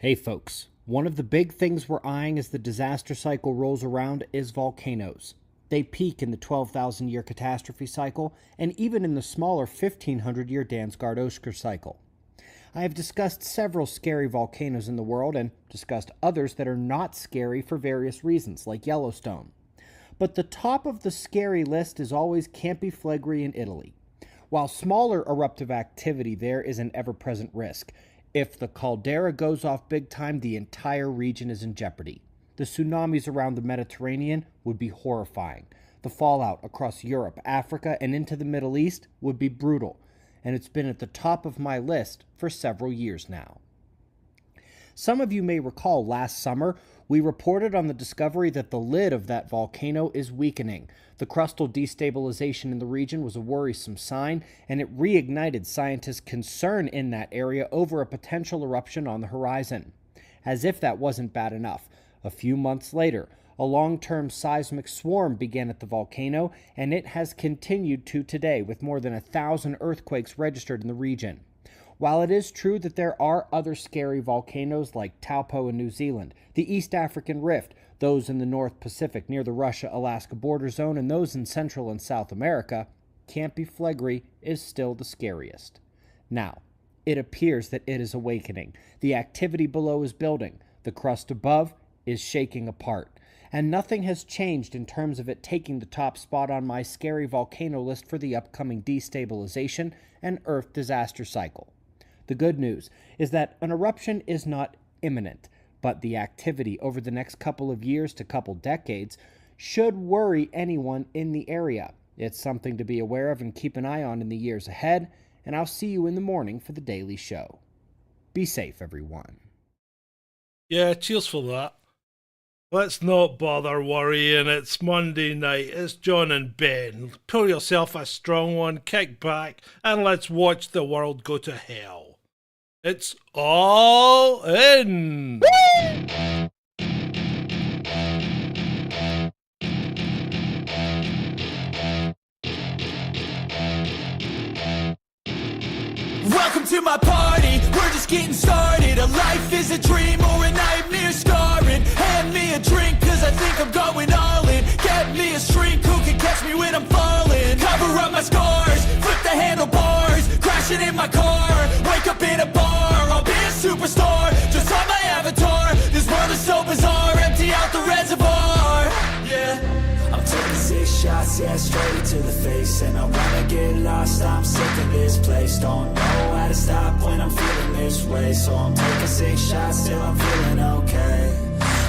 Hey folks, one of the big things we're eyeing as the disaster cycle rolls around is volcanoes. They peak in the 12,000-year catastrophe cycle and even in the smaller 1,500-year Dansgaard-Oeschger cycle. I have discussed several scary volcanoes in the world and discussed others that are not scary for various reasons, like Yellowstone. But the top of the scary list is always Campi Flegrei in Italy. While smaller eruptive activity there is an ever-present risk, if the caldera goes off big time, the entire region is in jeopardy. The tsunamis around the Mediterranean would be horrifying. The fallout across Europe, Africa, and into the Middle East would be brutal, and it's been at the top of my list for several years now. Some of you may recall last summer, we reported on the discovery that the lid of that volcano is weakening. The crustal destabilization in the region was a worrisome sign, and it reignited scientists' concern in that area over a potential eruption on the horizon. As if that wasn't bad enough, a few months later, a long-term seismic swarm began at the volcano, and it has continued to today, with more than 1,000 earthquakes registered in the region. While it is true that there are other scary volcanoes like Taupo in New Zealand, the East African Rift, those in the North Pacific near the Russia-Alaska border zone, and those in Central and South America, Campi Flegrei is still the scariest. Now, it appears that it is awakening. The activity below is building. The crust above is shaking apart. And nothing has changed in terms of it taking the top spot on my scary volcano list for the upcoming destabilization and Earth disaster cycle. The good news is that an eruption is not imminent, but the activity over the next couple of years to couple decades should worry anyone in the area. It's something to be aware of and keep an eye on in the years ahead, and I'll see you in the morning for the daily show. Be safe, everyone. Yeah, cheers for that. Let's not bother worrying. It's Monday night. It's John and Ben. Pull yourself a strong one, kick back, and let's watch the world go to hell. It's all in. Welcome to my party, we're just getting started. A life is a dream or a nightmare scarring. Hand me a drink cause I think I'm going all in. Get me a shrink who can catch me when I'm falling. Cover up my scars, flip the handlebars. Crashing in my car, wake up in a bar. I'll be a superstar, just on my avatar. This world is so bizarre, empty out the reservoir. Yeah, I'm taking 6 shots, yeah, straight to the face. And I wanna get lost, I'm sick of this place. Don't know how to stop when I'm feeling this way. So I'm taking 6 shots till I'm feeling okay.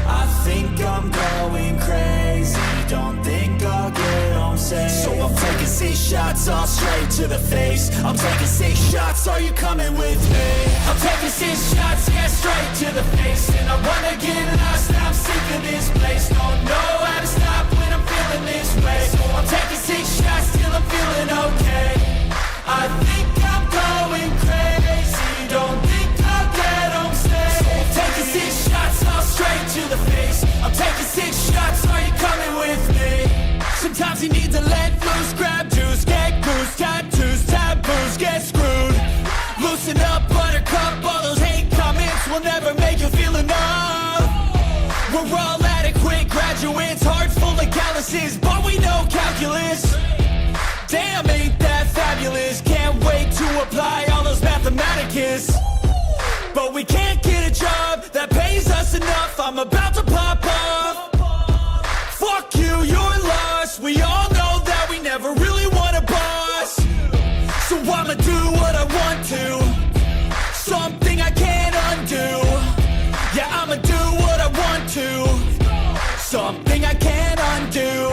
I think I'm going crazy, don't think I'll get home safe. So I'm taking 6 shots all straight to the face. I'm taking 6 shots, are you coming with me? I'm taking 6 shots, yeah, straight to the face. And I wanna get lost, I'm sick of this place. Don't know how to stop when I'm feeling this way. So I'm taking 6 shots till I'm feeling okay. I think I'm going crazy, don't think I'll get home safe. So I'm taking 6 shots all straight to the face. I'm taking 6 shots, are you coming with me? Sometimes you need to let loose, grab juice, get goose, tattoos, taboos, get screwed. Loosen up, buttercup, all those hate comments will never make you feel enough. We're all adequate graduates, heart full of calluses, but we know calculus. Damn, ain't that fabulous? Can't wait to apply all those mathematicus. But we can't get a job that pays us enough. I'm about to pop off. Fuck you, you're lost. We all know that we never really want a boss. So I'ma do what I want to, something I can't undo. Yeah, I'ma do what I want to, something I can't undo.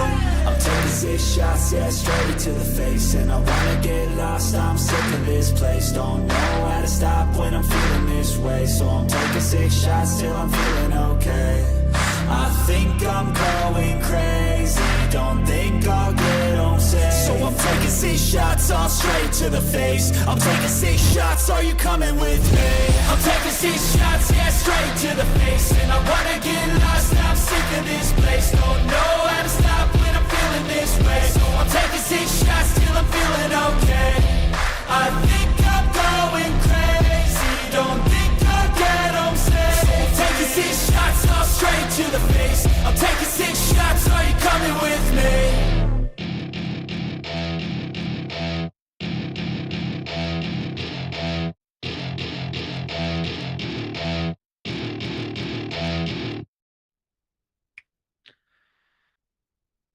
I'm taking 6 shots, yeah, straight to the face. And I wanna get lost, I'm sick of this place. Don't know how to stop when I'm feeling this way. So I'm taking 6 shots till I'm feeling okay. I think I'm going crazy, don't think I'll get home safe. So I'm taking 6 shots all straight to the face. I'm taking 6 shots, are you coming with me? I'm taking 6 shots, yeah, straight to the face. And I wanna get lost, I'm sick of this place. Don't know how to stop when I'm feeling this way. So I'm taking 6 shots till I'm feeling okay. I think I'm going crazy, don't think I'll get home safe.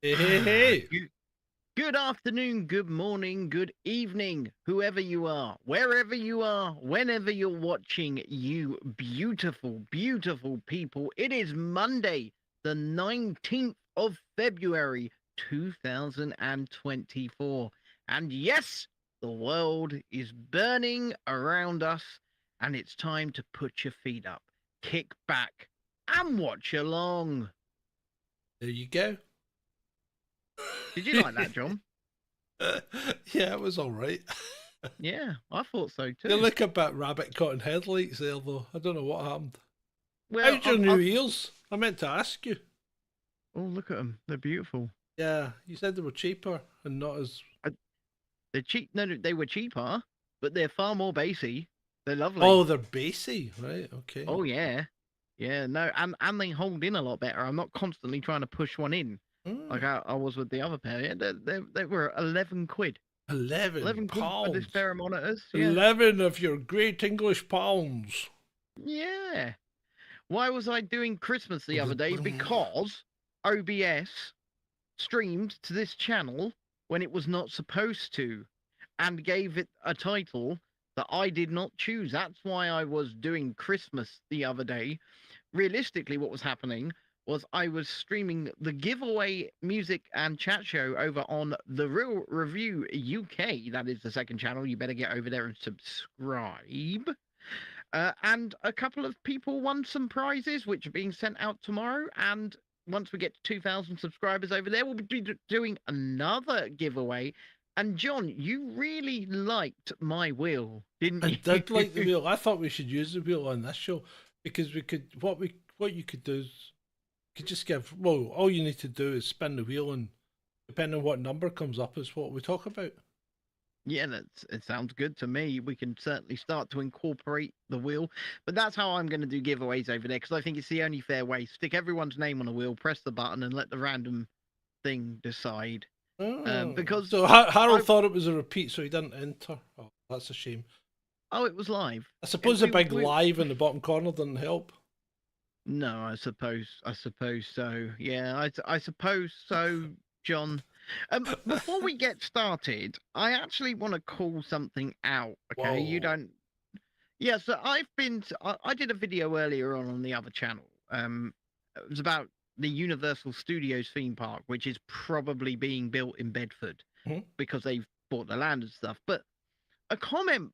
Hey. Good afternoon, good morning, good evening, whoever you are, wherever you are, whenever you're watching, you beautiful, beautiful people. It is Monday, the 19th of February, 2024. And yes, the world is burning around us, and it's time to put your feet up, kick back, and watch along. There you go. Did you like that, John? Yeah, it was all right. Yeah, I thought so too. You look a bit rabbit caught in headlights there, though. I don't know what happened. Well, How's your new ears? I meant to ask you. Oh, look at them. They're beautiful. Yeah, you said they were cheaper and not as... They're cheap. No, they were cheaper, but they're far more bassy. They're lovely. Oh, they're bassy, right? Okay. Oh, yeah. Yeah, no, and they hold in a lot better. I'm not constantly trying to push one in like I was with the other pair. Yeah, they were 11 quid. 11 quid pounds. for this pair of monitors. Yeah. 11 of your great English pounds. Yeah. Why was I doing Christmas the other day? Because OBS streamed to this channel when it was not supposed to and gave it a title that I did not choose. That's why I was doing Christmas the other day. Realistically, what was happening was I was streaming the giveaway music and chat show over on The Real Review UK. That is the second channel. You better get over there and subscribe. And a couple of people won some prizes, which are being sent out tomorrow. And once we get to 2,000 subscribers over there, we'll be doing another giveaway. And John, you really liked my wheel, didn't you? I did like the wheel. I thought we should use the wheel on this show because we could. What you could do is you could just give. Well, all you need to do is spin the wheel, and depending on what number comes up, is what we talk about. Yeah, it sounds good to me. We can certainly start to incorporate the wheel, but that's how I'm going to do giveaways over there because I think it's the only fair way. Stick everyone's name on a wheel, press the button, and let the random thing decide. Because so Harold thought it was a repeat, so he didn't enter. Oh, that's a shame. Oh, it was live. I suppose the big live in the bottom corner didn't help. No, I suppose so. Yeah, I suppose so, John. Before we get started, I actually want to call something out. Okay, Whoa. you don't. Yeah, so I did a video earlier on the other channel. It was about the Universal Studios theme park, which is probably being built in Bedford because they've bought the land and stuff. But a comment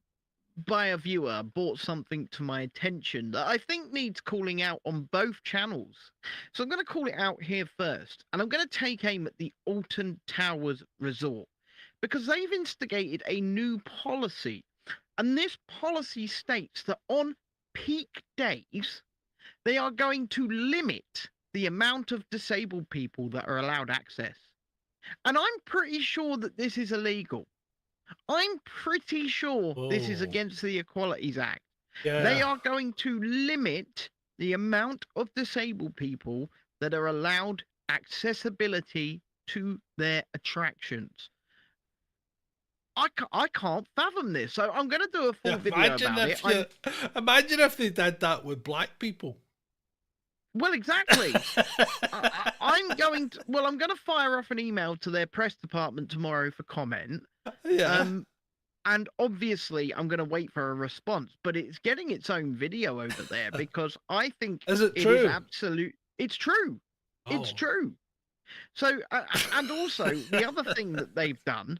by a viewer brought something to my attention that I think needs calling out on both channels. So I'm going to call it out here first, and I'm going to take aim at the Alton Towers Resort because they've instigated a new policy, and this policy states that on peak days, they are going to limit the amount of disabled people that are allowed access. And I'm pretty sure that this is illegal. I'm pretty sure this is against the Equalities Act. Yeah. They are going to limit the amount of disabled people that are allowed accessibility to their attractions. I can't fathom this, so I'm going to do a full video about it. Imagine if they did that with black people. Well, exactly. I'm going to fire off an email to their press department tomorrow for comment. Yeah. And obviously, I'm going to wait for a response, but it's getting its own video over there because I think is it true? It's true. Oh. It's true. So, and also the other thing that they've done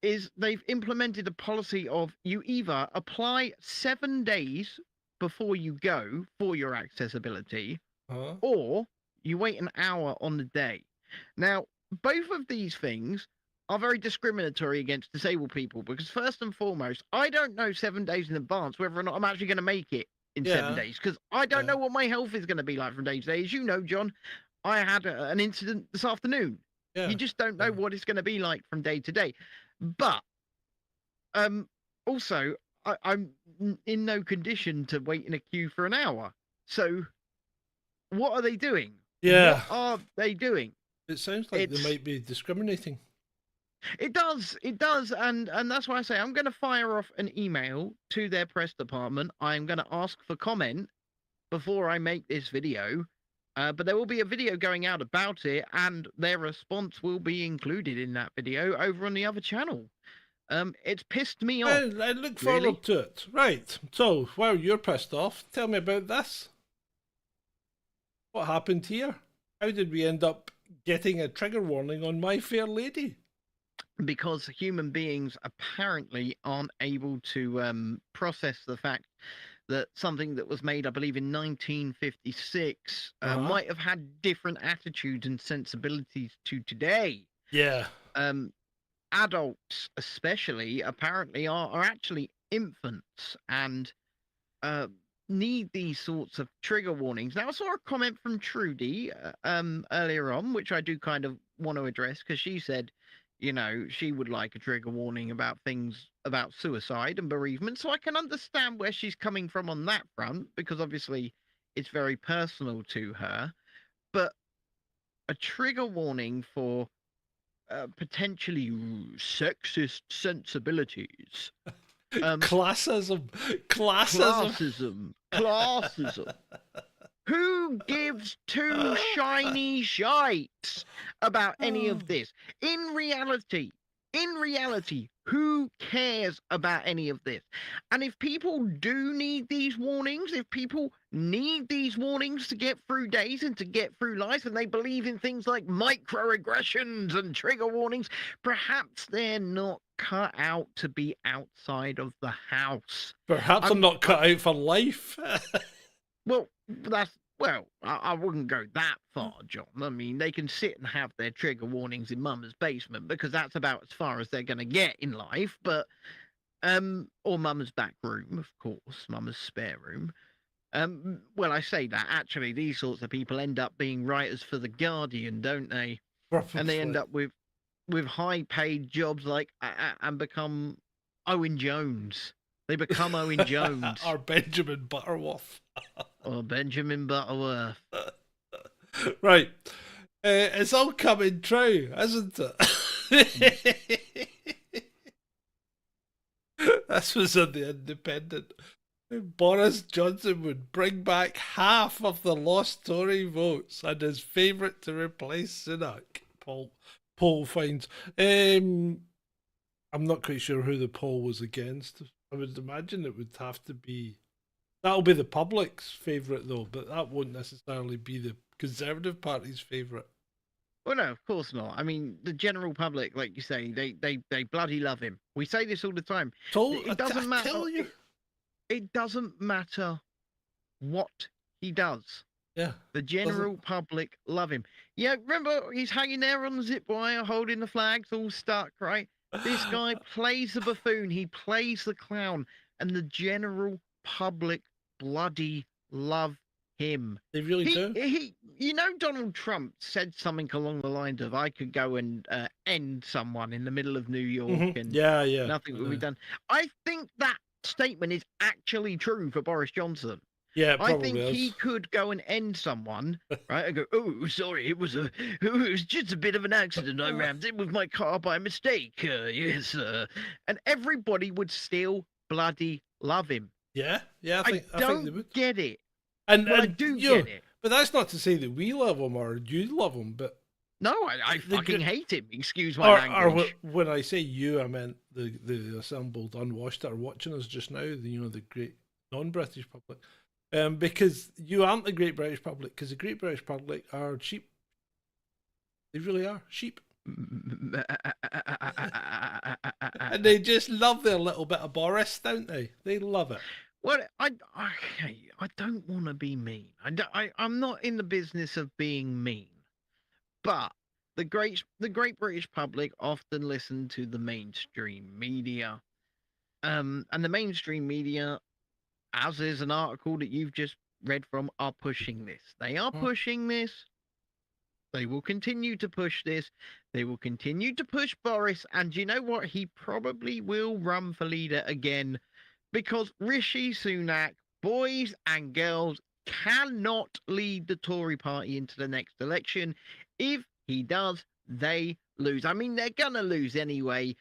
is they've implemented a policy of you either apply 7 days before you go for your accessibility, or you wait an hour on the day. Now, both of these things are very discriminatory against disabled people because first and foremost, I don't know 7 days in advance whether or not I'm actually going to make it in 7 days because I don't know what my health is going to be like from day to day. As you know, John, I had an incident this afternoon. You just don't know what it's going to be like from day to day. But also, I'm in no condition to wait in a queue for an hour. So what are they doing? Yeah. What are they doing? It sounds like they might be discriminating. It does, and that's why I say I'm going to fire off an email to their press department. I'm going to ask for comment before I make this video, But there will be a video going out about it, and their response will be included in that video over on the other channel. It's pissed me off. I look forward to it. Right. So, while you're pissed off, tell me about this. What happened here? How did we end up getting a trigger warning on My Fair Lady? Because human beings apparently aren't able to process the fact that something that was made, I believe, in 1956 might have had different attitudes and sensibilities to today. Yeah. Adults, especially, apparently are actually infants and need these sorts of trigger warnings. Now, I saw a comment from Trudy earlier on, which I do kind of want to address, because she said, you know, she would like a trigger warning about things about suicide and bereavement. So I can understand where she's coming from on that front, because obviously it's very personal to her. But a trigger warning for potentially sexist sensibilities. Classism. Who gives two shiny shites about any of this? In reality, who cares about any of this? And if people do need these warnings, if people need these warnings to get through days and to get through life, and they believe in things like microaggressions and trigger warnings, perhaps they're not cut out to be outside of the house. Perhaps I'm not cut out for life. I wouldn't go that far, John. I mean, they can sit and have their trigger warnings in Mama's basement, because that's about as far as they're going to get in life. But, or Mama's back room, of course, Mama's spare room. Well, I say that, actually, these sorts of people end up being writers for The Guardian, don't they? Probably. And they end up with high-paid jobs like and become Owen Jones. They become Owen Jones. Or Benjamin Butterworth. Or Benjamin Butterworth. Right. It's all coming true, isn't it? This was on The Independent. Boris Johnson would bring back half of the lost Tory votes and his favourite to replace Sunak. Poll finds. I'm not quite sure who the poll was against. I would imagine it would have to be... That'll be the public's favourite, though, but that won't necessarily be the Conservative Party's favourite. Well, no, of course not. I mean, the general public, like you say, they bloody love him. We say this all the time. It doesn't matter. Tell you. It doesn't matter what he does. Yeah. The general public love him. Yeah, remember, he's hanging there on the zip wire, holding the flags, all stuck, right? This guy plays the buffoon. He plays the clown. And the general public bloody love him. They really do. You know, Donald Trump said something along the lines of, I could go and end someone in the middle of New York and nothing would be done. I think that statement is actually true for Boris Johnson. Yeah, probably I think he could go and end someone, right? I go, oh, sorry, it was just a bit of an accident. I rammed it with my car by mistake. Yes, and everybody would still bloody love him. Yeah, I think they would. Get it. And I do get it. But that's not to say that we love him or you love him, but... No, I fucking hate him. Excuse my language. Or when I say you, I meant the assembled unwashed that are watching us just now, the great non-British public. Because you aren't the great British public, because the great British public are sheep. They really are sheep. And they just love their little bit of Boris, don't they? They love it. Well, I don't want to be mean. I'm not in the business of being mean, but the great British public often listen to the mainstream media, and the mainstream media, as is an article that you've just read from, are pushing this. They are pushing this. They will continue to push this. They will continue to push Boris. And you know what? He probably will run for leader again, because Rishi Sunak, boys and girls, cannot lead the Tory party into the next election. If he does, they lose. I mean, they're going to lose anyway.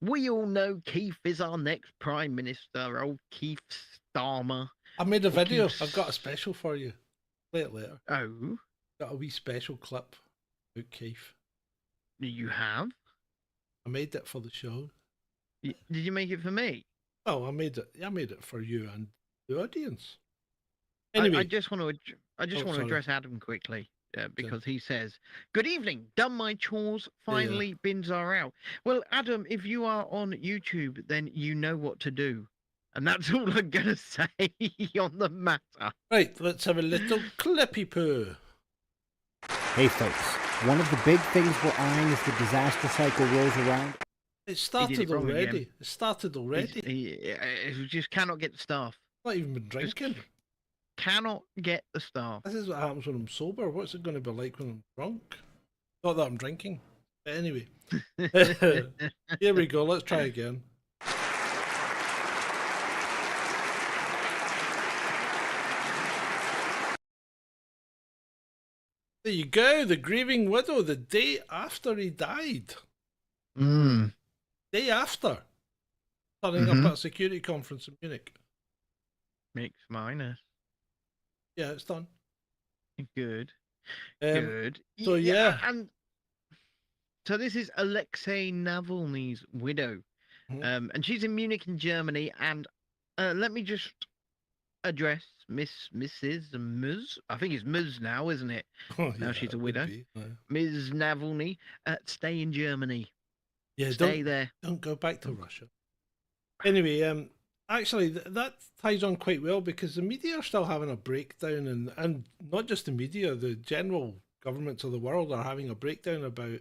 We all know Keith is our next prime minister, old Keith Starmer. I made a video. I've got a special for you. Play it later. Oh? Got a wee special clip about Keith. You have? I made it for the show. Did you make it for me? Oh, I made it for you and the audience. I Anyway, just want to sorry. address Adam quickly because he says, "Good evening. Done my chores. Finally, bins are out." Well, Adam, if you are on YouTube, then you know what to do, and that's all I'm gonna say on the matter. Right, let's have a little clippy poo. Hey folks, one of the big things we're eyeing as the disaster cycle rolls around. It started wrong already. again. It started already. He just cannot get the staff. Not even been drinking. Cannot get the staff. This is what happens when I'm sober. What's it going to be like when I'm drunk? Not that I'm drinking. But anyway. Here we go. Let's try again. There you go. The grieving widow the day after he died. Day after. Turning up at a security conference in Munich. Mix minus. Yeah, it's done. Good. Good. Good. So yeah. And so this is Alexei Navalny's widow. And she's in Munich in Germany. And let me just address Mrs. Ms. I think it's Ms. now, isn't it? Oh, now yeah, she's a widow. Yeah. Ms. Navalny. Stay in Germany. Yeah, Stay there. Don't go back to Russia. Anyway, actually, that ties on quite well because the media are still having a breakdown, and not just the media, the general governments of the world are having a breakdown about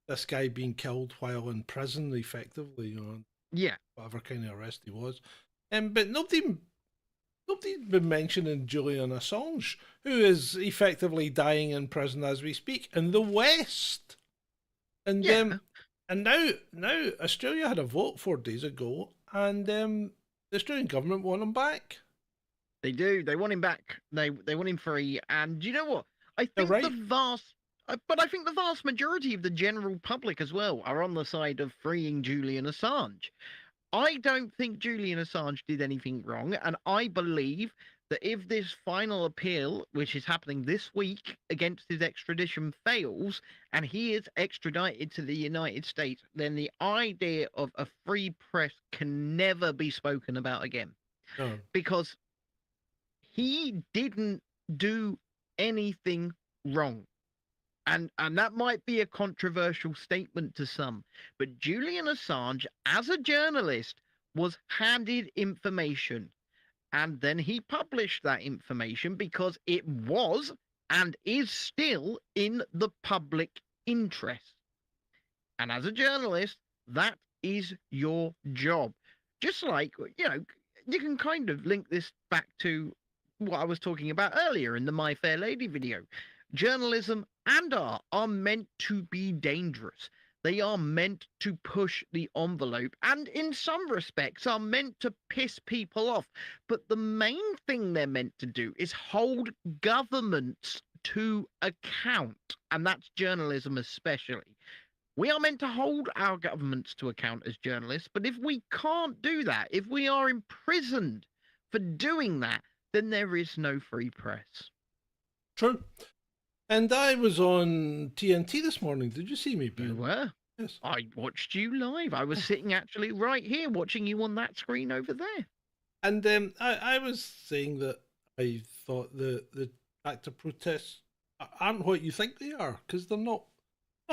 this guy being killed while in prison, effectively, you know, Yeah. whatever kind of arrest he was. But nobody's been mentioning Julian Assange, who is effectively dying in prison as we speak in the West. And and now Australia had a vote 4 days ago, and the Australian government want him back. They do. They want him back. They want him free. And you know what? I think right. I think the vast majority of the general public as well are on the side of freeing Julian Assange. I don't think Julian Assange did anything wrong, and I believe that if this final appeal, which is happening this week against his extradition, fails and he is extradited to the United States, then the idea of a free press can never be spoken about again. Oh. Because he didn't do anything wrong. And that might be a controversial statement to some, but Julian Assange, as a journalist, was handed information. And then he published that information because it was and is still in the public interest. And as a journalist, that is your job. Just like, you know, you can kind of link this back to what I was talking about earlier in the My Fair Lady video. Journalism and art are meant to be dangerous. They are meant to push the envelope and in some respects are meant to piss people off. But the main thing they're meant to do is hold governments to account. And that's journalism especially. We are meant to hold our governments to account as journalists. But if we can't do that, if we are imprisoned for doing that, then there is no free press. True. And I was on TNT this morning. Did you see me, Ben? You were? Yes. I watched you live. I was sitting actually right here watching you on that screen over there. And I was saying that I thought the tractor protests aren't what you think they are, because they're not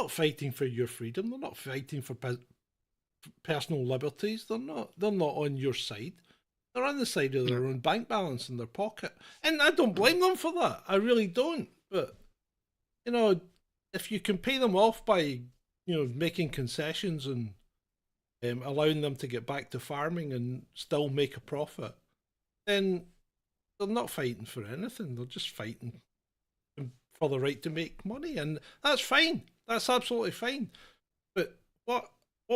fighting for your freedom. They're not fighting for personal liberties. They're not on your side. They're on the side of their own bank balance in their pocket. And I don't blame them for that. I really don't. But you know, if you can pay them off by, you know, making concessions and allowing them to get back to farming and still make a profit, then they're not fighting for anything. They're just fighting for the right to make money, and that's fine. That's absolutely fine. But what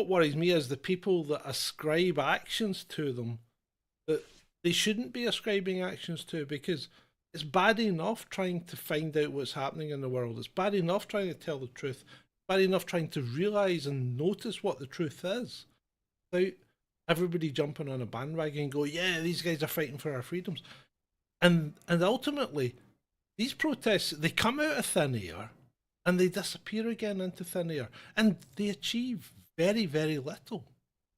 worries me is the people that ascribe actions to them that they shouldn't be ascribing actions to, because it's bad enough trying to find out what's happening in the world. It's bad enough trying to tell the truth. Bad enough trying to realise and notice what the truth is. Without everybody jumping on a bandwagon and go, yeah, these guys are fighting for our freedoms. And ultimately, these protests, they come out of thin air and they disappear again into thin air, and they achieve very, very little.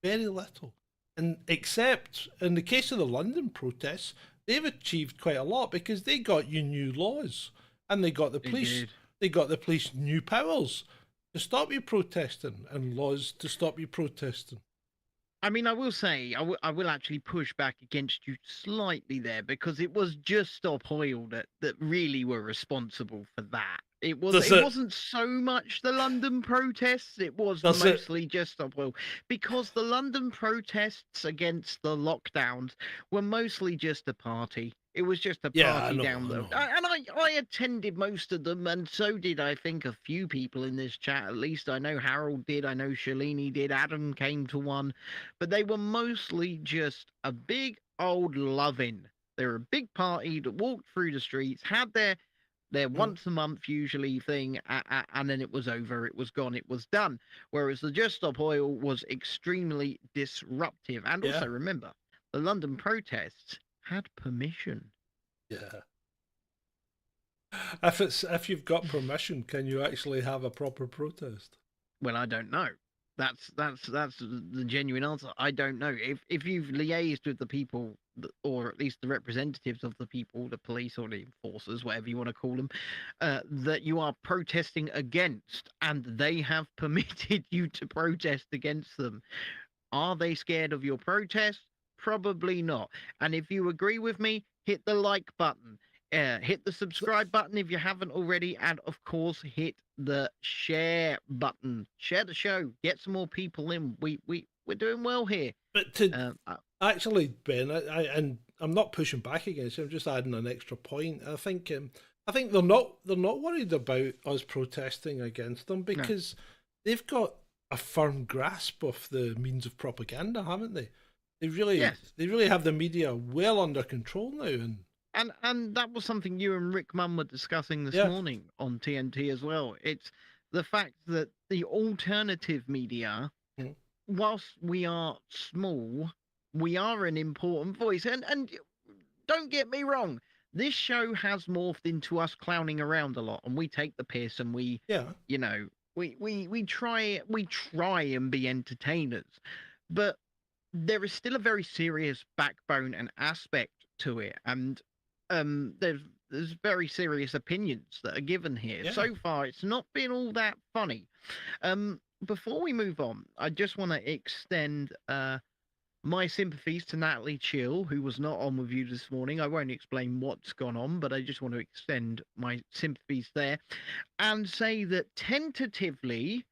Very little. And except in the case of the London protests, they've achieved quite a lot because they got you new laws, and they got the police. They got the police new powers to stop you protesting, and laws to stop you protesting. I mean, I will say, I will actually push back against you slightly there, because it was Just Stop Oil that really were responsible for that. It wasn't so much the London protests, it was mostly Just Stop Oil, because the London protests against the lockdowns were mostly just a party. It was just a party down there. And I attended most of them, and so did, I think, a few people in this chat. At least I know Harold did, I know Shalini did, Adam came to one. But they were mostly just a big old loving. They were a big party that walked through the streets, had their once a month usually thing, and then it was over, it was gone, it was done. Whereas the Just Stop Oil was extremely disruptive. And also remember, the London protests had permission. Yeah. If you've got permission, can you actually have a proper protest? Well, I don't know. That's the genuine answer. I don't know. If you've liaised with the people, or at least the representatives of the people, the police or the enforcers, whatever you want to call them, that you are protesting against, and they have permitted you to protest against them, are they scared of your protest? Probably not. And if you agree with me, hit the like button. Hit the subscribe button if you haven't already, and of course hit the share button. Share the show, get some more people in. We're doing well here. But actually, Ben, and I'm not pushing back against you, I'm just adding an extra point. I think they're not worried about us protesting against them, because they've got a firm grasp of the means of propaganda, haven't they? They really have the media well under control now, and that was something you and Rick Munn were discussing this morning on TNT as well. It's the fact that the alternative media, whilst we are small, we are an important voice. And don't get me wrong, this show has morphed into us clowning around a lot, and we take the piss, and we try and be entertainers, but there is still a very serious backbone and aspect to it, and there's very serious opinions that are given here. So far, it's not been all that funny. Before we move on, I just want to extend my sympathies to Natalie Chill, who was not on with you this morning. I won't explain what's gone on, but I just want to extend my sympathies there and say that tentatively,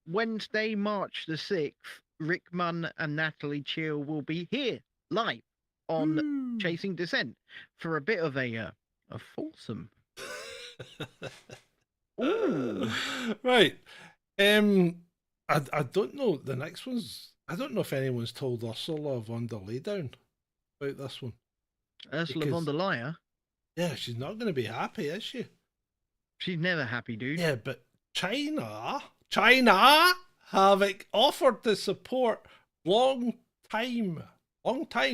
Wednesday, March the 6th, Rick Munn and Natalie Chill will be here live on Chasing Dissent for a bit of a foursome. Ooh. Right. I don't know. The next one's, I don't know if anyone's told Ursula von der Leyen about this one. Ursula von der Leyen? Yeah, she's not going to be happy, is she? She's never happy, dude. Yeah, but China have offered to support long time,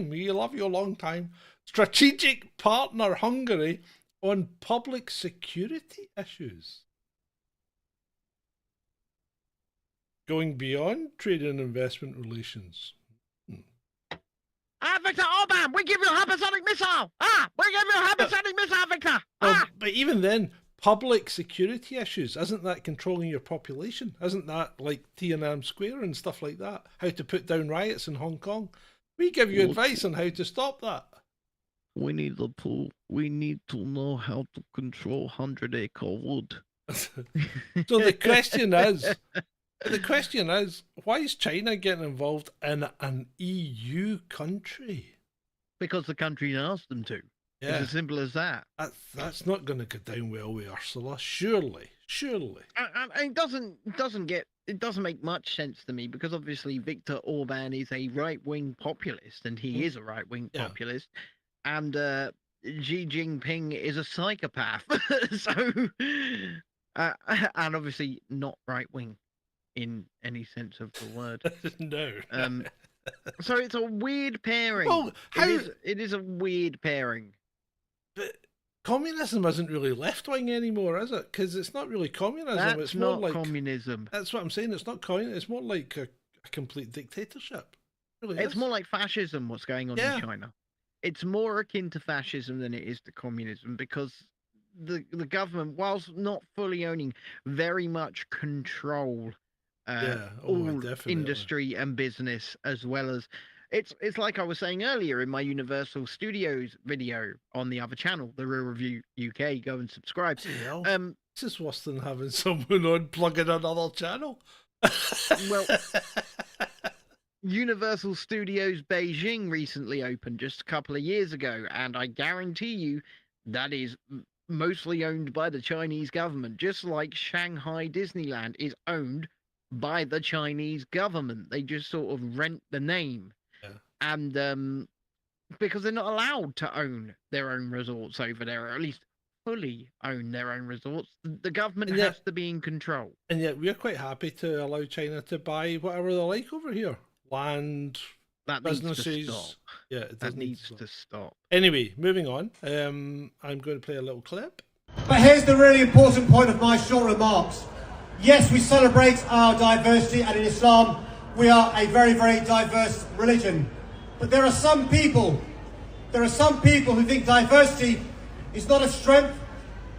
we love you long time, strategic partner Hungary on public security issues. Going beyond trade and investment relations. Victor Orban, we give you a hypersonic missile! We give you a hypersonic missile, Victor! But even then, public security issues, isn't that controlling your population? Isn't that like Tiananmen Square and stuff like that? How to put down riots in Hong Kong? We give you advice on how to stop that. We need to know how to control 100-acre wood. So the question is, why is China getting involved in an EU country? Because the country asked them to. Yeah. It's as simple as that. That's not going to go down well with Ursula, surely. It doesn't make much sense to me, because obviously Viktor Orban is a right-wing populist, and he is a right-wing populist, and Xi Jinping is a psychopath. So, and obviously not right-wing in any sense of the word. No. So it's a weird pairing. Well, it is a weird pairing. But communism isn't really left wing anymore, is it? Because it's not really communism. That's it's more not like communism. That's what I'm saying. It's not communism. It's more like a complete dictatorship. It really It's is. more like fascism. What's going on Yeah. in China? It's more akin to fascism than it is to communism because the government, whilst not fully owning, very much control all definitely. industry and business, as well as it's like I was saying earlier in my Universal Studios video on the other channel, the Real Review UK. Go and subscribe. Hell, Um, this is worse than having someone on plugging another channel. Well, Universal Studios Beijing recently opened just a couple of years ago, and I guarantee you that is mostly owned by the Chinese government, just like Shanghai Disneyland is owned by the Chinese government. They just sort of rent the name. Yeah. And because they're not allowed to own their own resorts over there, or at least fully own their own resorts. The government And yet- has to be in control. And yet we're quite happy to allow China to buy whatever they like over here. Land, That needs to businesses. stop. Yeah, it That does need needs stop. to stop. Anyway, moving on. I'm going to play a little clip. But here's the really important point of my short remarks. Yes, we celebrate our diversity, and in Islam, we are a very, very diverse religion. But there are some people who think diversity is not a strength,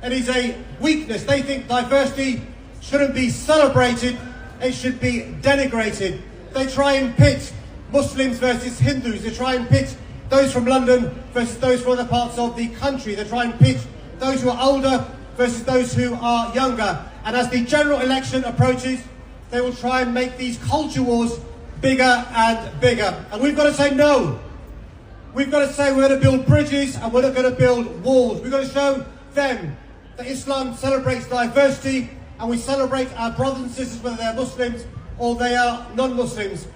it is a weakness. They think diversity shouldn't be celebrated, it should be denigrated. They try and pit Muslims versus Hindus. They try and pit those from London versus those from other parts of the country. They try and pit those who are older versus those who are younger. And as the general election approaches, they will try and make these culture wars bigger and bigger. And we've got to say no. We've got to say we're going to build bridges and we're not going to build walls. We've got to show them that Islam celebrates diversity and we celebrate our brothers and sisters, whether they're Muslims or they are non-Muslims.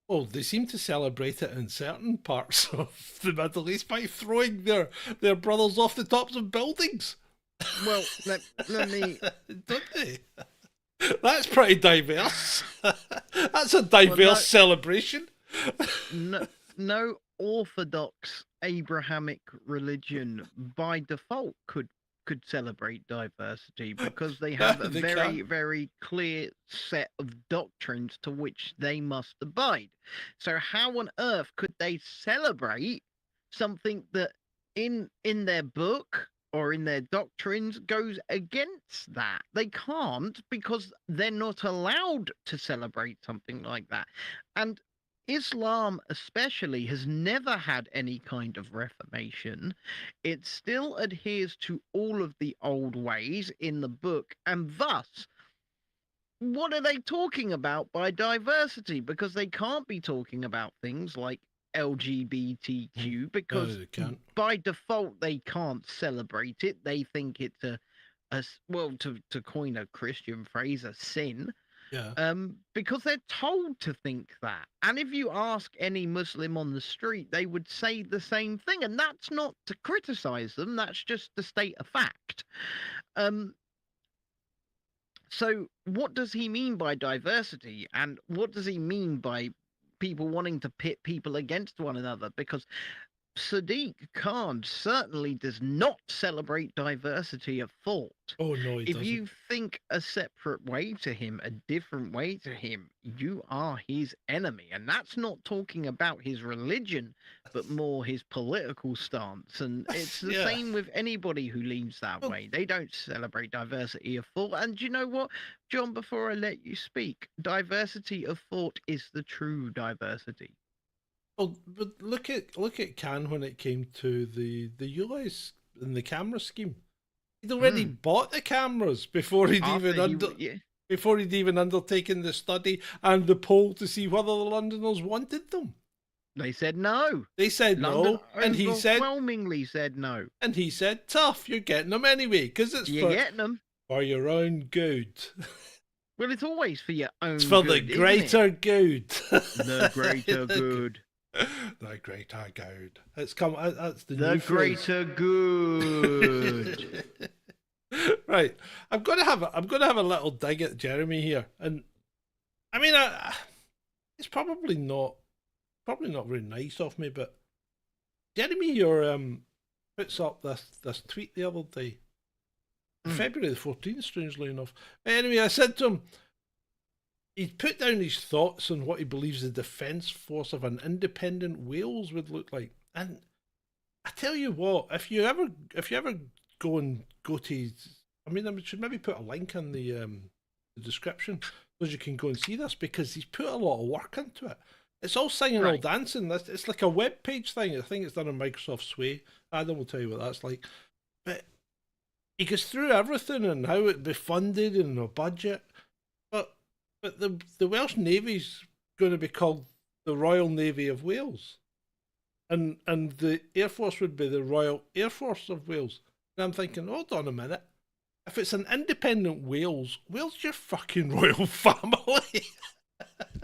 Well, they seem to celebrate it in certain parts of the Middle East by throwing their brothers off the tops of buildings. Well, let me... Don't they? That's pretty diverse. That's a diverse celebration. No orthodox Abrahamic religion by default could celebrate diversity because they have a They very, can't. very clear set of doctrines to which they must abide. So how on earth could they celebrate something that in their book or in their doctrines goes against that? They can't, because they're not allowed to celebrate something like that. And Islam especially has never had any kind of reformation. It still adheres to all of the old ways in the book, and thus, what are they talking about by diversity? Because they can't be talking about things like LGBTQ, because they can't. by default they can't celebrate it. They think it's well, to coin a Christian phrase, a sin. Yeah. Because they're told to think that. And if you ask any Muslim on the street, they would say the same thing. And that's not to criticize them, that's just to state a fact. So what does he mean by diversity? And what does he mean by people wanting to pit people against one another? Because Sadiq Khan certainly does not celebrate diversity of thought. Oh no, he If doesn't. you think a separate way to him, a different way to him, you are his enemy. And that's not talking about his religion, but more his political stance. And it's the Yeah. same with anybody who leans that Well- way. They don't celebrate diversity of thought. And you know what, John, before I let you speak, diversity of thought is the true diversity. Well, but look at Khan when it came to the US and the camera scheme. He'd already bought the cameras before he'd before he'd even undertaken the study and the poll to see whether the Londoners wanted them. They said no. They said London no, and he said, overwhelmingly said no. and he said, "Tough, you're getting them anyway, because it's You're getting them. for your own good. Well, it's always for your own It's for good, the isn't it? greater good. The greater good. The greater good. It's come. That's the The new phrase. greater good. Right. I'm gonna have a little dig at Jeremy here, and I mean, it's probably not very nice of me, but Jeremy, your puts up this tweet the other day, February the 14th, strangely enough. Anyway, I said to him, he'd put down his thoughts on what he believes the defence force of an independent Wales would look like. And I tell you what, if you ever go to, I mean, I should maybe put a link in the description so you can go and see this, because he's put a lot of work into it. It's all singing, all dancing. It's like a web page thing. I think it's done on Microsoft Sway. Adam will tell you what that's like. But he goes through everything and how it'd be funded and a budget. But the Welsh Navy's going to be called the Royal Navy of Wales. And the Air Force would be the Royal Air Force of Wales. And I'm thinking, hold on a minute. If it's an independent Wales, where's your fucking royal family?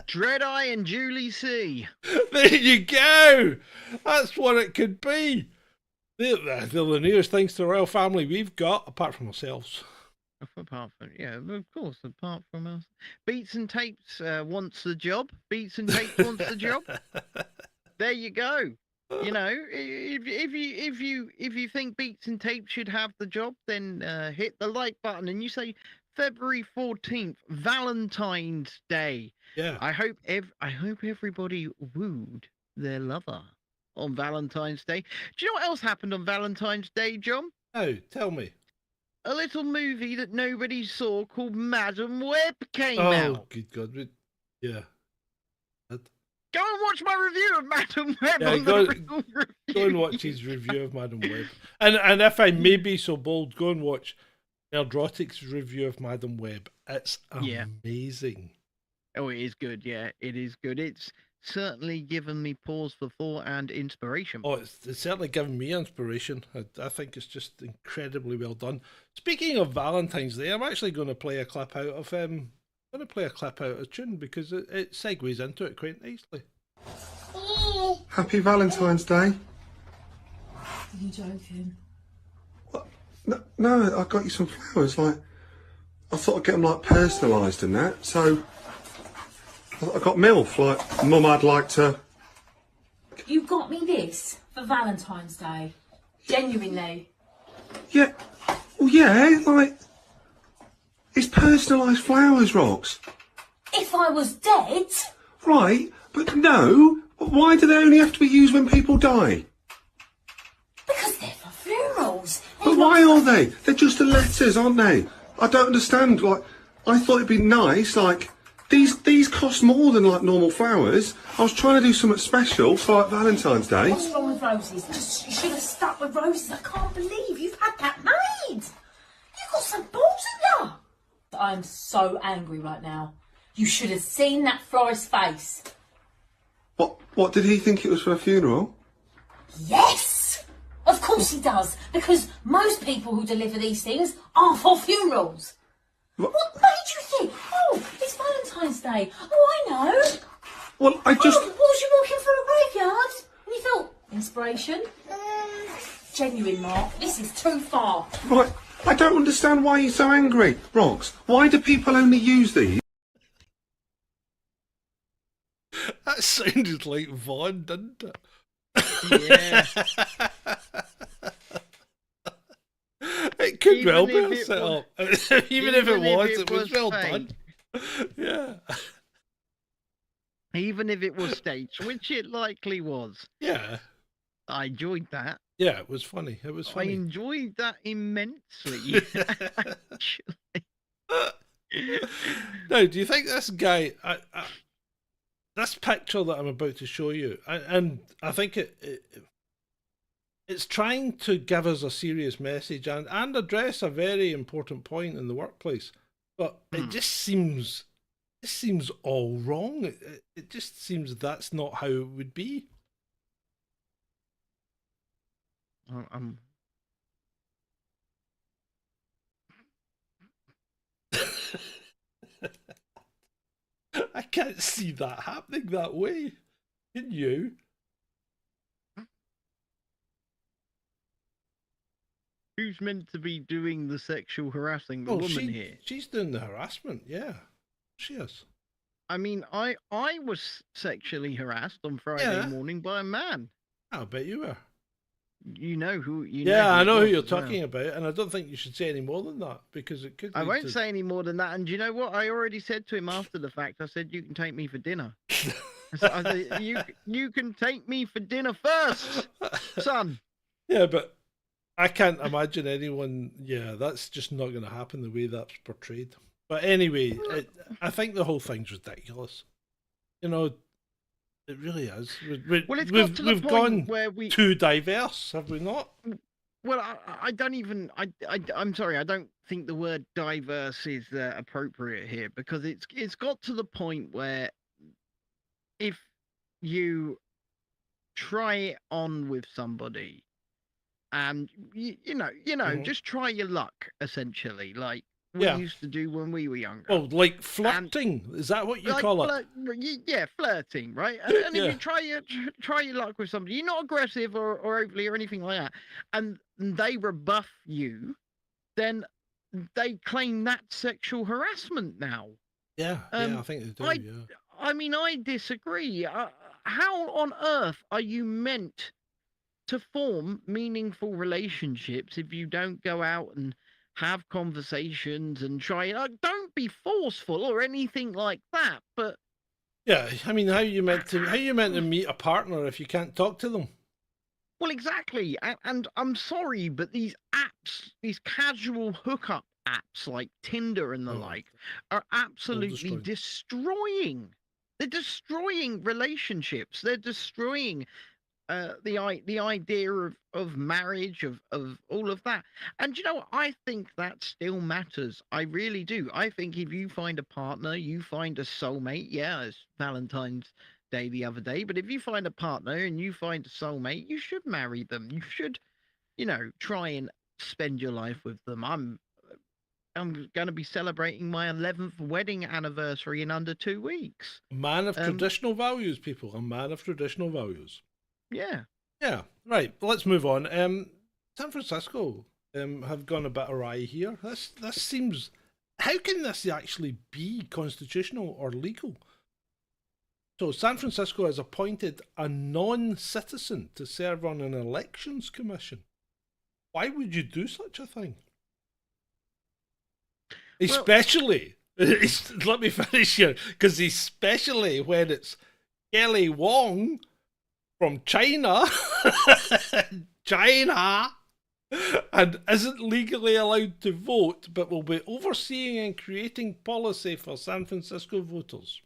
Dreadeye and Julie C. There you go. That's what it could be. They're the nearest things to the royal family we've got, apart from ourselves. Apart from, yeah, of course, apart from us. Beats and Tapes wants the job. Beats and Tapes wants the job. There you go. You know, if you think Beats and Tapes should have the job, then hit the like button and you say February 14th, Valentine's Day. Yeah. I hope everybody wooed their lover on Valentine's Day. Do you know what else happened on Valentine's Day, John? Oh, tell me. A little movie that nobody saw called Madam Web came Oh, out. good God. Yeah. Go and watch my review of Madam Web Yeah, on go- the Real Review. Go and watch his review of Madam Web. And if I may be so bold, go and watch Eldrotic's review of Madam Web. It's amazing. Oh, it is good. Yeah, it is good. It's certainly given me pause for thought and inspiration. Oh, it's certainly given me inspiration. I think it's just incredibly well done. Speaking of Valentine's Day, I'm actually going to play a clip out of a tune because it segues into it quite nicely. Happy Valentine's Day. Are you joking? What? No, I got you some flowers. Like, I thought I'd get them like personalised and that. So I got MILF. Like, Mum, I'd like to. You got me this for Valentine's Day. Genuinely. Yeah. Well, yeah. Like, it's personalised flowers, Rox. If I was dead. Right, but no. Why do they only have to be used when people die? Because they're for funerals. But why are they? They're just the letters, aren't they? I don't understand. Like, I thought it'd be nice. Like, these cost more than like normal flowers. I was trying to do something special for like Valentine's Day. What's wrong with roses? Just, you should have stuck with roses. I can't believe you've had that made. You've got some balls in you. I'm so angry right now. You should have seen that florist's face. What did he think it was for a funeral? Yes! Of course he does. Because most people who deliver these things are for funerals. What made you think, oh, it's Valentine's Day. Oh, I know. Well, I just... Oh, was you walking through a graveyard? And you thought, inspiration? Genuine, Mark. This is too far. Right, I don't understand why you're so angry. Rox, why do people only use these? That sounded like Vaughn, didn't it? Yeah. It could Even well be if a it setup. Even if it was well fake. done. Yeah. Even if it was staged, which it likely was. Yeah. I enjoyed that. Yeah, it was funny. It was I funny. enjoyed that immensely. Actually. Now, do you think this guy, this picture that I'm about to show you, and I think it's trying to give us a serious message and address a very important point in the workplace, but it just seems all wrong. It just seems that's not how it would be. I can't see that happening that way. Can you? Who's meant to be doing the sexual harassing the Oh, woman here? she's doing the harassment. Yeah, she is. I mean, I was sexually harassed on Friday Yeah. morning by a man. I bet you were. You know who you Yeah, I know who it was you're as well. talking about, and I don't think you should say any more than that because it could. I lead won't to- say any more than that. And you know what? I already said to him after the fact. I said, "You can take me for dinner." I said, "You can take me for dinner first, son." Yeah, but I can't imagine anyone. Yeah, that's just not going to happen the way that's portrayed. But anyway, I think the whole thing's ridiculous. You know, it really is. Well, it's got to the we've point gone where we. too diverse, have we not? Well, I don't even. I'm sorry. I don't think the word diverse is appropriate here because it's got to the point where if you try it on with somebody and you know Mhm. just try your luck essentially like we Yeah. used to do when we were younger. Oh, like flirting? Is that what you Like call it? yeah, flirting, right? And if Yeah. you try your luck with somebody, you're not aggressive or overly or anything like that, and they rebuff you, then they claim that's sexual harassment now. Yeah, I think they do. I Yeah. I mean, I disagree. How on earth are you meant to form meaningful relationships if you don't go out and have conversations and try? Don't be forceful or anything like that, but Yeah, I mean, how you meant to meet a partner if you can't talk to them? well, exactly. And I'm sorry, but these apps, these casual hookup apps like Tinder and the Oh, like, are absolutely destroying. They're destroying relationships. They're destroying the idea of marriage, of all of that. And you know what? I think that still matters. I really do. I think if you find a partner, you find a soulmate. Yeah, it's Valentine's Day the other day, but if you find a partner and you find a soulmate, you should marry them. You should, try and spend your life with them. I'm going to be celebrating my 11th wedding anniversary in under 2 weeks. Man of traditional values, people. A man of traditional values. Yeah. Yeah, right. Let's move on. San Francisco have gone a bit awry here. This seems. How can this actually be constitutional or legal? So San Francisco has appointed a non-citizen to serve on an elections commission. Why would you do such a thing? Especially, let me finish here, because especially when it's Kelly Wong from China, and isn't legally allowed to vote, but will be overseeing and creating policy for San Francisco voters.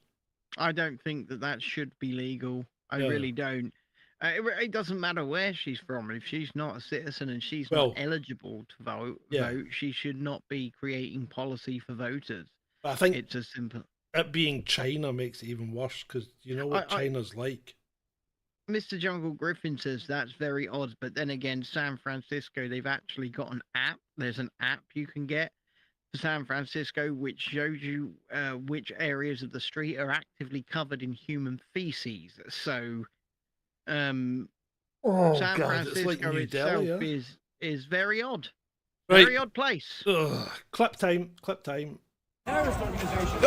I don't think that should be legal. I really don't. It doesn't matter where she's from. If she's not a citizen and she's not eligible to vote, she should not be creating policy for voters. But I think it's as simple. It being China makes it even worse because you know what China's like. Mr. Jungle Griffin says that's very odd, but then again, San Francisco, they've actually got an app. There's an app you can get for San Francisco which shows you which areas of the street are actively covered in human feces. So, San Francisco itself is very odd. Right. Very odd place. Ugh. Clip time. Terrorist organization.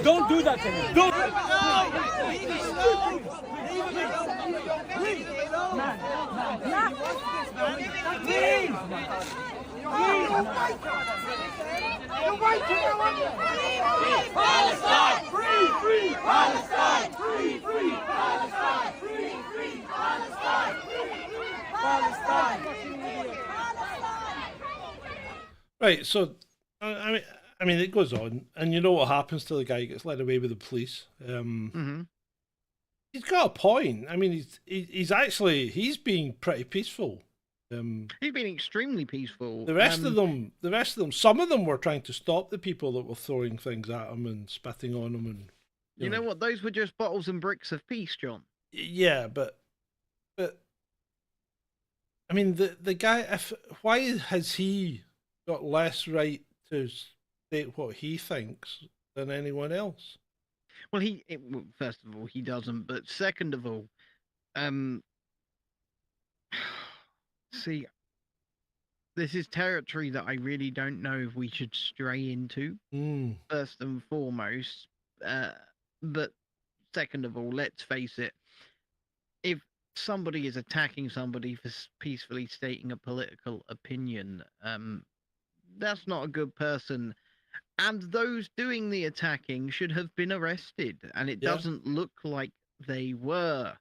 Don't do that to me. Don't. Palestine! Free! Palestine! Free! Palestine! Free! Palestine! Right, so I mean, it goes on, and you know what happens to the guy who gets led away with the police. He's got a point. I mean, he's being pretty peaceful. He's been extremely peaceful. The rest of them, some of them were trying to stop the people that were throwing things at him and spitting on him, and you know what? Those were just bottles and bricks of peace, John. Yeah, but I mean, the guy. Why has he got less right to state what he thinks than anyone else? Well, first of all, he doesn't. But second of all, see, this is territory that I really don't know if we should stray into. First and foremost, but second of all, let's face it. If somebody is attacking somebody for peacefully stating a political opinion, that's not a good person. And those doing the attacking should have been arrested, and it doesn't look like they were.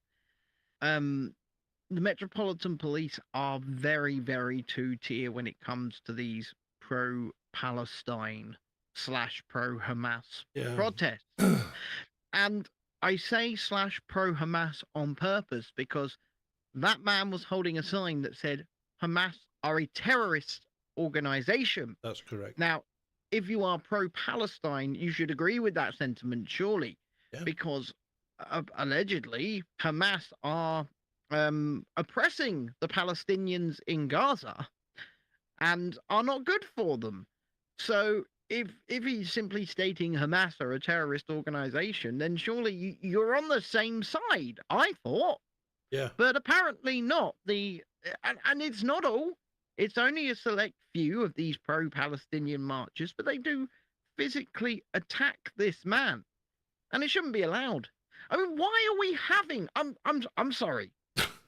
The Metropolitan Police are very, very two-tier when it comes to these pro-Palestine / pro-Hamas protests. And I say / pro-Hamas on purpose because that man was holding a sign that said Hamas are a terrorist organization. That's correct. Now, if you are pro-Palestine, you should agree with that sentiment, surely, because allegedly Hamas are oppressing the Palestinians in Gaza and are not good for them. So if he's simply stating Hamas are a terrorist organization, then surely you're on the same side, I thought. Yeah. But apparently not. And it's not all. It's only a select few of these pro-Palestinian marchers, but they do physically attack this man, and it shouldn't be allowed. I mean, why are we having? I'm sorry,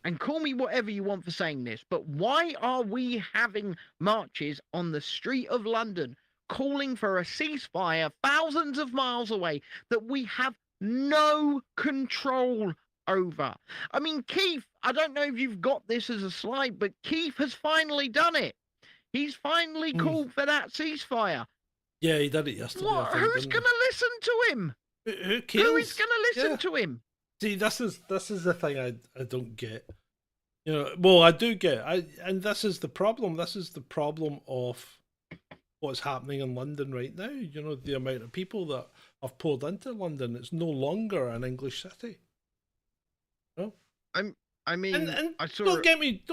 and call me whatever you want for saying this, but why are we having marches on the street of London calling for a ceasefire thousands of miles away that we have no control over? I mean, Keith, I don't know if you've got this as a slide, but Keith has finally done it. He's finally called for that ceasefire. Yeah, he did it yesterday. Who's going to listen to him? Who cares? Who is going to listen to him? See, this is the thing I don't get. You know, well, I do get. And this is the problem. This is the problem of what's happening in London right now. You know, the amount of people that have poured into London. It's no longer an English city. No. I mean, and I saw don't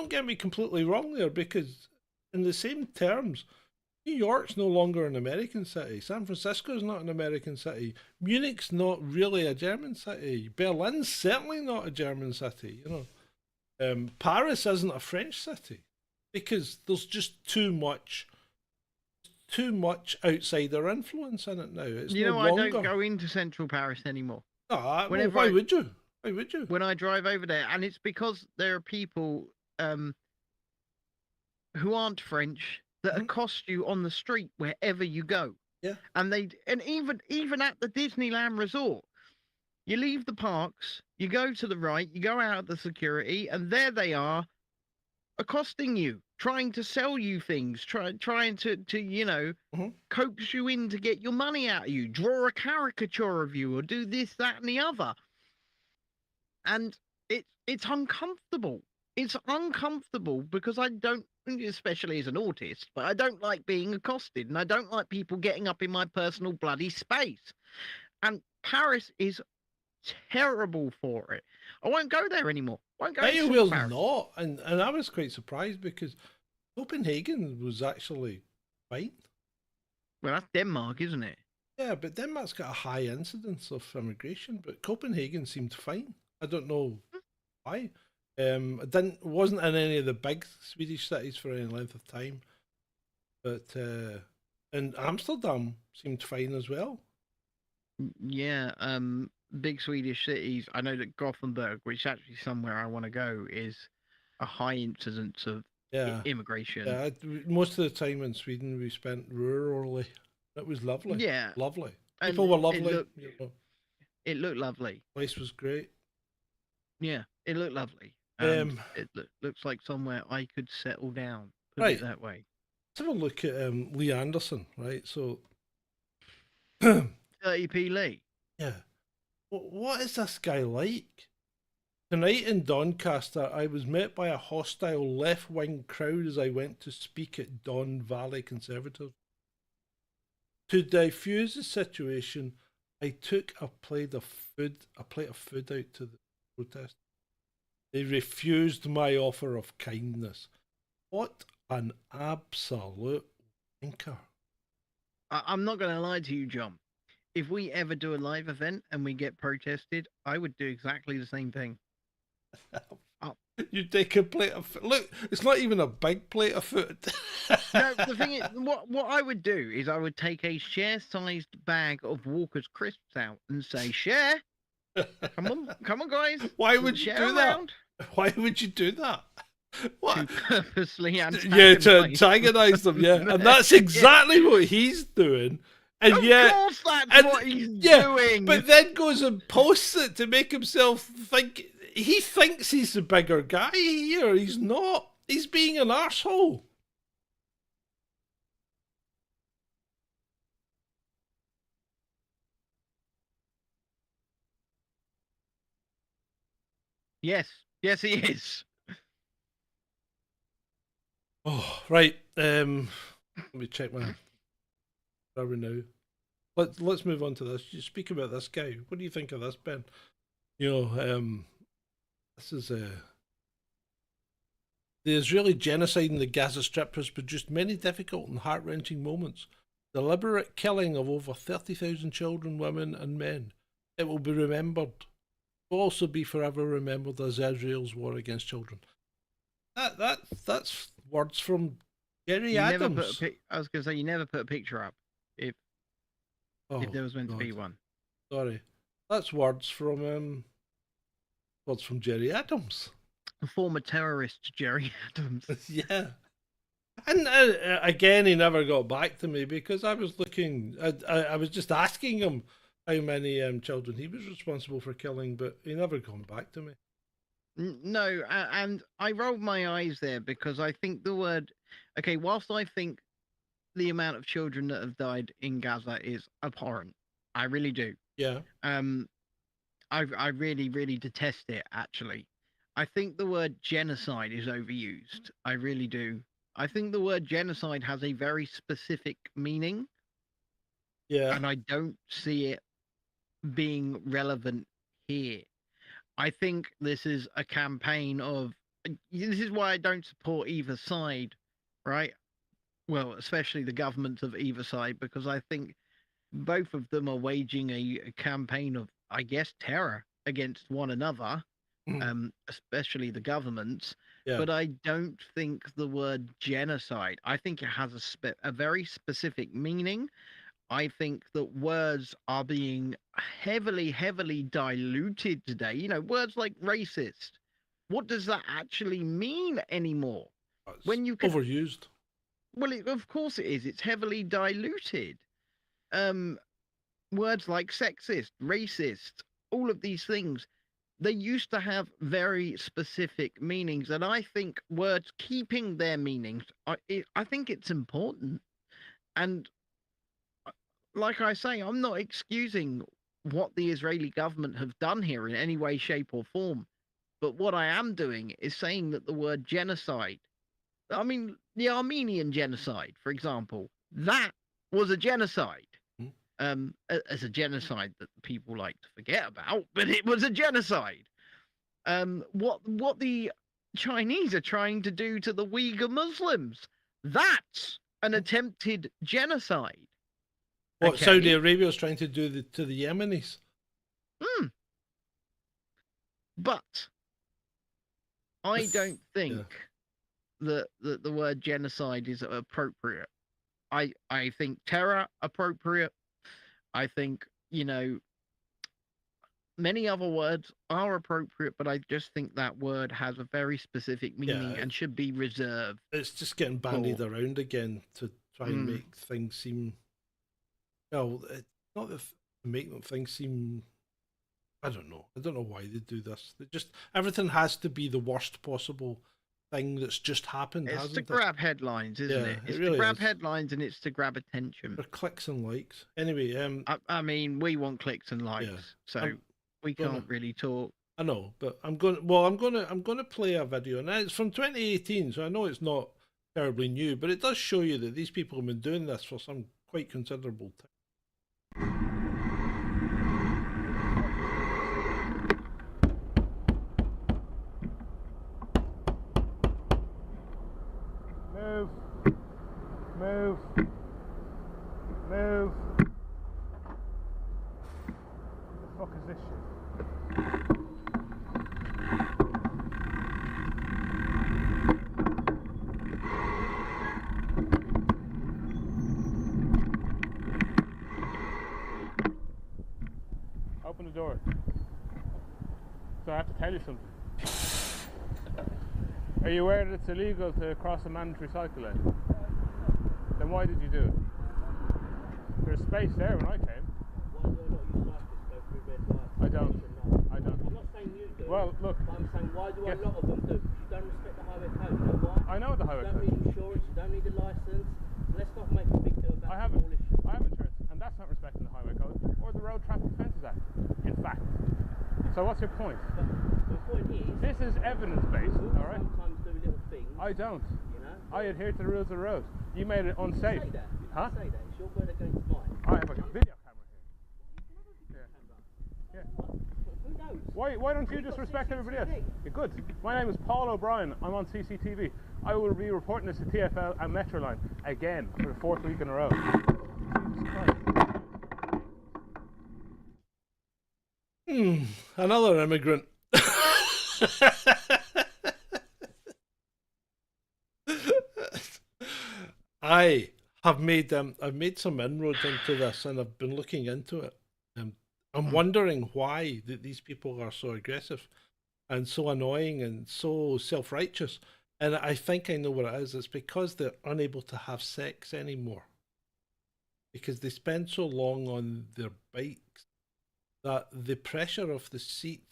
get me completely wrong there, because in the same terms, New York's no longer an American city. San Francisco's not an American city. Munich's not really a German city. Berlin's certainly not a German city. You know, Paris isn't a French city because there's just too much outsider influence in it now. It's you no know, longer... I don't go into central Paris anymore. No, why would you? Why would you? When I drive over there, and it's because there are people who aren't French that accost you on the street wherever you go. Yeah. And even at the Disneyland resort, you leave the parks, you go to the right, you go out of the security, and there they are accosting you, trying to sell you things, trying to you know, coax you in to get your money out of you, draw a caricature of you, or do this, that, and the other. And it's uncomfortable. It's uncomfortable because I don't, especially as an autist, but I don't like being accosted, and I don't like people getting up in my personal bloody space. And Paris is terrible for it. I won't go there anymore. Won't go Well, Paris. not, and I was quite surprised because Copenhagen was actually fine. Well, that's Denmark, isn't it? Yeah, but Denmark's got a high incidence of immigration, but Copenhagen seemed fine. I don't know why. Wasn't in any of the big Swedish cities for any length of time, but and Amsterdam seemed fine as well. Yeah, big Swedish cities. I know that Gothenburg, which is actually somewhere I want to go, is a high incidence of immigration. Yeah, most of the time in Sweden we spent rurally. It was lovely. Yeah, lovely. And People were lovely. It looked lovely. The place was great. Yeah, it looked lovely. It looks like somewhere I could settle down. Put it that way. Let's have a look at Lee Anderson, right? So 30p Lee. Yeah. What is this guy like? Tonight in Doncaster, I was met by a hostile left-wing crowd as I went to speak at Don Valley Conservative. To diffuse the situation, I took a plate of food out to the protest. They refused my offer of kindness. What an absolute wanker. I'm not going to lie to you, John. If we ever do a live event and we get protested, I would do exactly the same thing. You take a plate of food. Look, it's not even a big plate of food. No, the thing is, what I would do is I would take a share-sized bag of Walker's crisps out and say, "Share, come on, guys." Why would you do that? Why would you do that? What? To purposely Yeah, to antagonize. antagonize them, yeah. And that's exactly what he's doing. And Of yet, course that's and what he's yeah, doing. but then goes and posts it to make himself think he thinks he's the bigger guy here. He's not. He's being an arsehole. Yes, he is. Oh, right. Let me check my. Where are we now? Let's move on to this. You speak about this guy. What do you think of this, Ben? You know, this is the Israeli genocide in the Gaza Strip has produced many difficult and heart-wrenching moments. Deliberate killing of over 30,000 children, women, and men. It will be remembered. It will also be forever remembered as Israel's war against children. That's words from Jerry Adams. I was going to say you never put a picture up if there was meant to be one. Sorry, that's words from Jerry Adams. A former terrorist, Jerry Adams. Yeah. And again, he never got back to me because I was looking. I was just asking him how many children he was responsible for killing, but he never got back to me. No, and I rolled my eyes there because I think the word. Okay, whilst I think the amount of children that have died in Gaza is abhorrent, I really do. Yeah. I really, really detest it. Actually, I think the word genocide is overused. I really do. I think the word genocide has a very specific meaning. Yeah. And I don't see it being relevant here. I think this is a campaign of. This is why I don't support either side, right? Well, especially the governments of either side, because I think both of them are waging a campaign of, I guess, terror against one another, especially the governments. Yeah. But I don't think the word genocide, I think it has a very specific meaning. I think that words are being heavily, heavily diluted today. You know, words like racist. What does that actually mean anymore? It's when you can... overused. Well, of course it is. It's heavily diluted. Words like sexist, racist, all of these things, they used to have very specific meanings. And I think words keeping their meanings, I think it's important. And like I say, I'm not excusing what the Israeli government have done here in any way, shape, or form. But what I am doing is saying that the word genocide, I mean, the Armenian genocide, for example, that was a genocide. As a genocide that people like to forget about, but it was a genocide. What the Chinese are trying to do to the Uyghur Muslims, that's an attempted genocide. What Okay. Saudi Arabia is trying to do to the Yemenis. But I don't think that the word genocide is appropriate. I think terror appropriate. I think, you know, many other words are appropriate, but I just think that word has a very specific meaning and should be reserved. It's just getting bandied around again to try and make things seem. Well, it's not to make them things seem. I don't know. I don't know why they do this. They just everything has to be the worst possible thing that's just happened. It's hasn't to it? grab headlines, isn't it? It's really to grab is. headlines and it's to grab attention. For clicks and likes. Anyway, I mean, we want clicks and likes, so we can't really talk. I know, but I'm gonna play a video, and it's from 2018, so I know it's not terribly new, but it does show you that these people have been doing this for some quite considerable time. Move. What the fuck is this shit? Open the door. So I have to tell you something. Are you aware that it's illegal to cross a mandatory cycle lane? Then why did you do it? There's space there when I came. Why do a lot of you cyclists go through red lights? I don't. I don't. I'm not saying you do. Well, look. But I'm saying why do a lot of them do? Because you don't respect the highway code. You know why? I know the highway You don't code. need insurance. You don't need a license. Let's not make a big deal about I haven't. small issues. I have insurance, and that's not respecting the highway code or the Road Traffic Offences Act. In fact. So what's your point? But my point is, This is evidence-based, you all right? sometimes do little things. I don't. You know. I adhere to the rules of the road. You made it unsafe. Say that. You Huh? say that. It's your word against mine. I have a video camera here. Yeah. Who knows? Why don't you just respect everybody else? You're good. My name is Paul O'Brien. I'm on CCTV. I will be reporting this to TfL and Metroline again for the 4th week in a row. Jesus Christ. Another immigrant. I've made some inroads into this, and I've been looking into it. I'm wondering why these people are so aggressive and so annoying and so self-righteous. And I think I know what it is. It's because they're unable to have sex anymore. Because they spend so long on their bikes that the pressure of the seat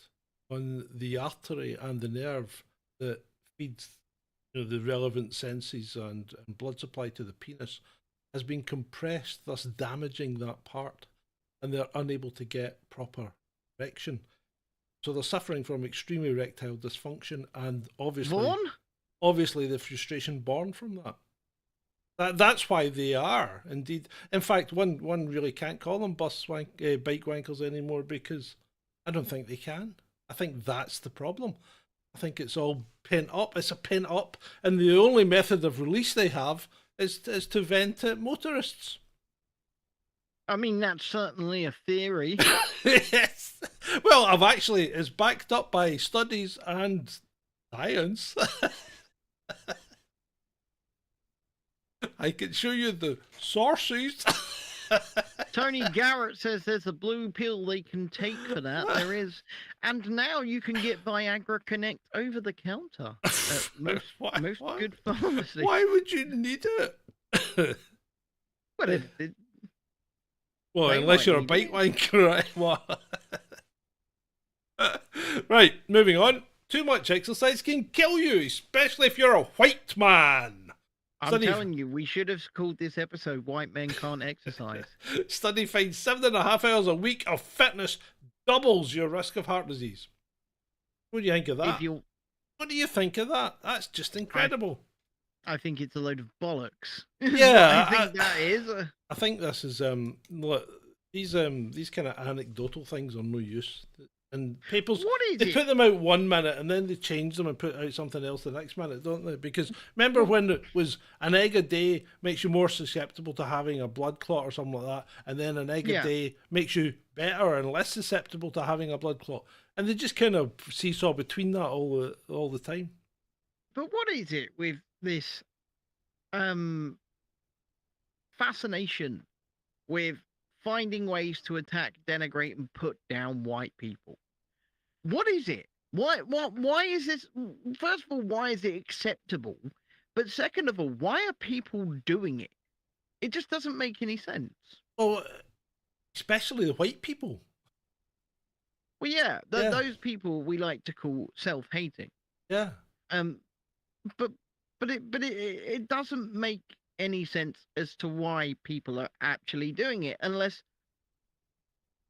on the artery and the nerve that feeds the relevant senses and blood supply to the penis has been compressed, thus damaging that part, and they're unable to get proper erection. So they're suffering from extreme erectile dysfunction, and obviously the frustration born from that. That's why they are indeed. In fact, one really can't call them bike wankers anymore, because I don't think they can. I think that's the problem. I think it's all pent up. It's a pent up, and the only method of release they have is to vent at motorists. I mean, that's certainly a theory. Yes. Well, it's backed up by studies and science. I can show you the sources. Tony Garrett says there's a blue pill they can take for that. There is. And now you can get Viagra Connect over the counter at most good pharmacies. Why would you need it? Well, unless you're a bike wanker, right? What? Right, moving on. Too much exercise can kill you, especially if you're a white man. I'm telling you, we should have called this episode White Men Can't Exercise. Study finds 7.5 hours a week of fitness doubles your risk of heart disease. What do you think of that? What do you think of that? That's just incredible. I think it's a load of bollocks. Yeah, I think that is. I think this is look, these kind of anecdotal things are no use. And they put them out 1 minute and then they change them and put out something else the next minute, don't they? Because remember when it was an egg a day makes you more susceptible to having a blood clot or something like that, and then an egg a day makes you better and less susceptible to having a blood clot, and they just kind of seesaw between that all the time. But what is it with this fascination with finding ways to attack, denigrate, and put down white people? What is it? Why is this? First of all, why is it acceptable? But second of all, why are people doing it? It just doesn't make any sense. Well, especially the white people. Well, yeah, those people we like to call self-hating. Yeah. But it doesn't make any sense as to why people are actually doing it, unless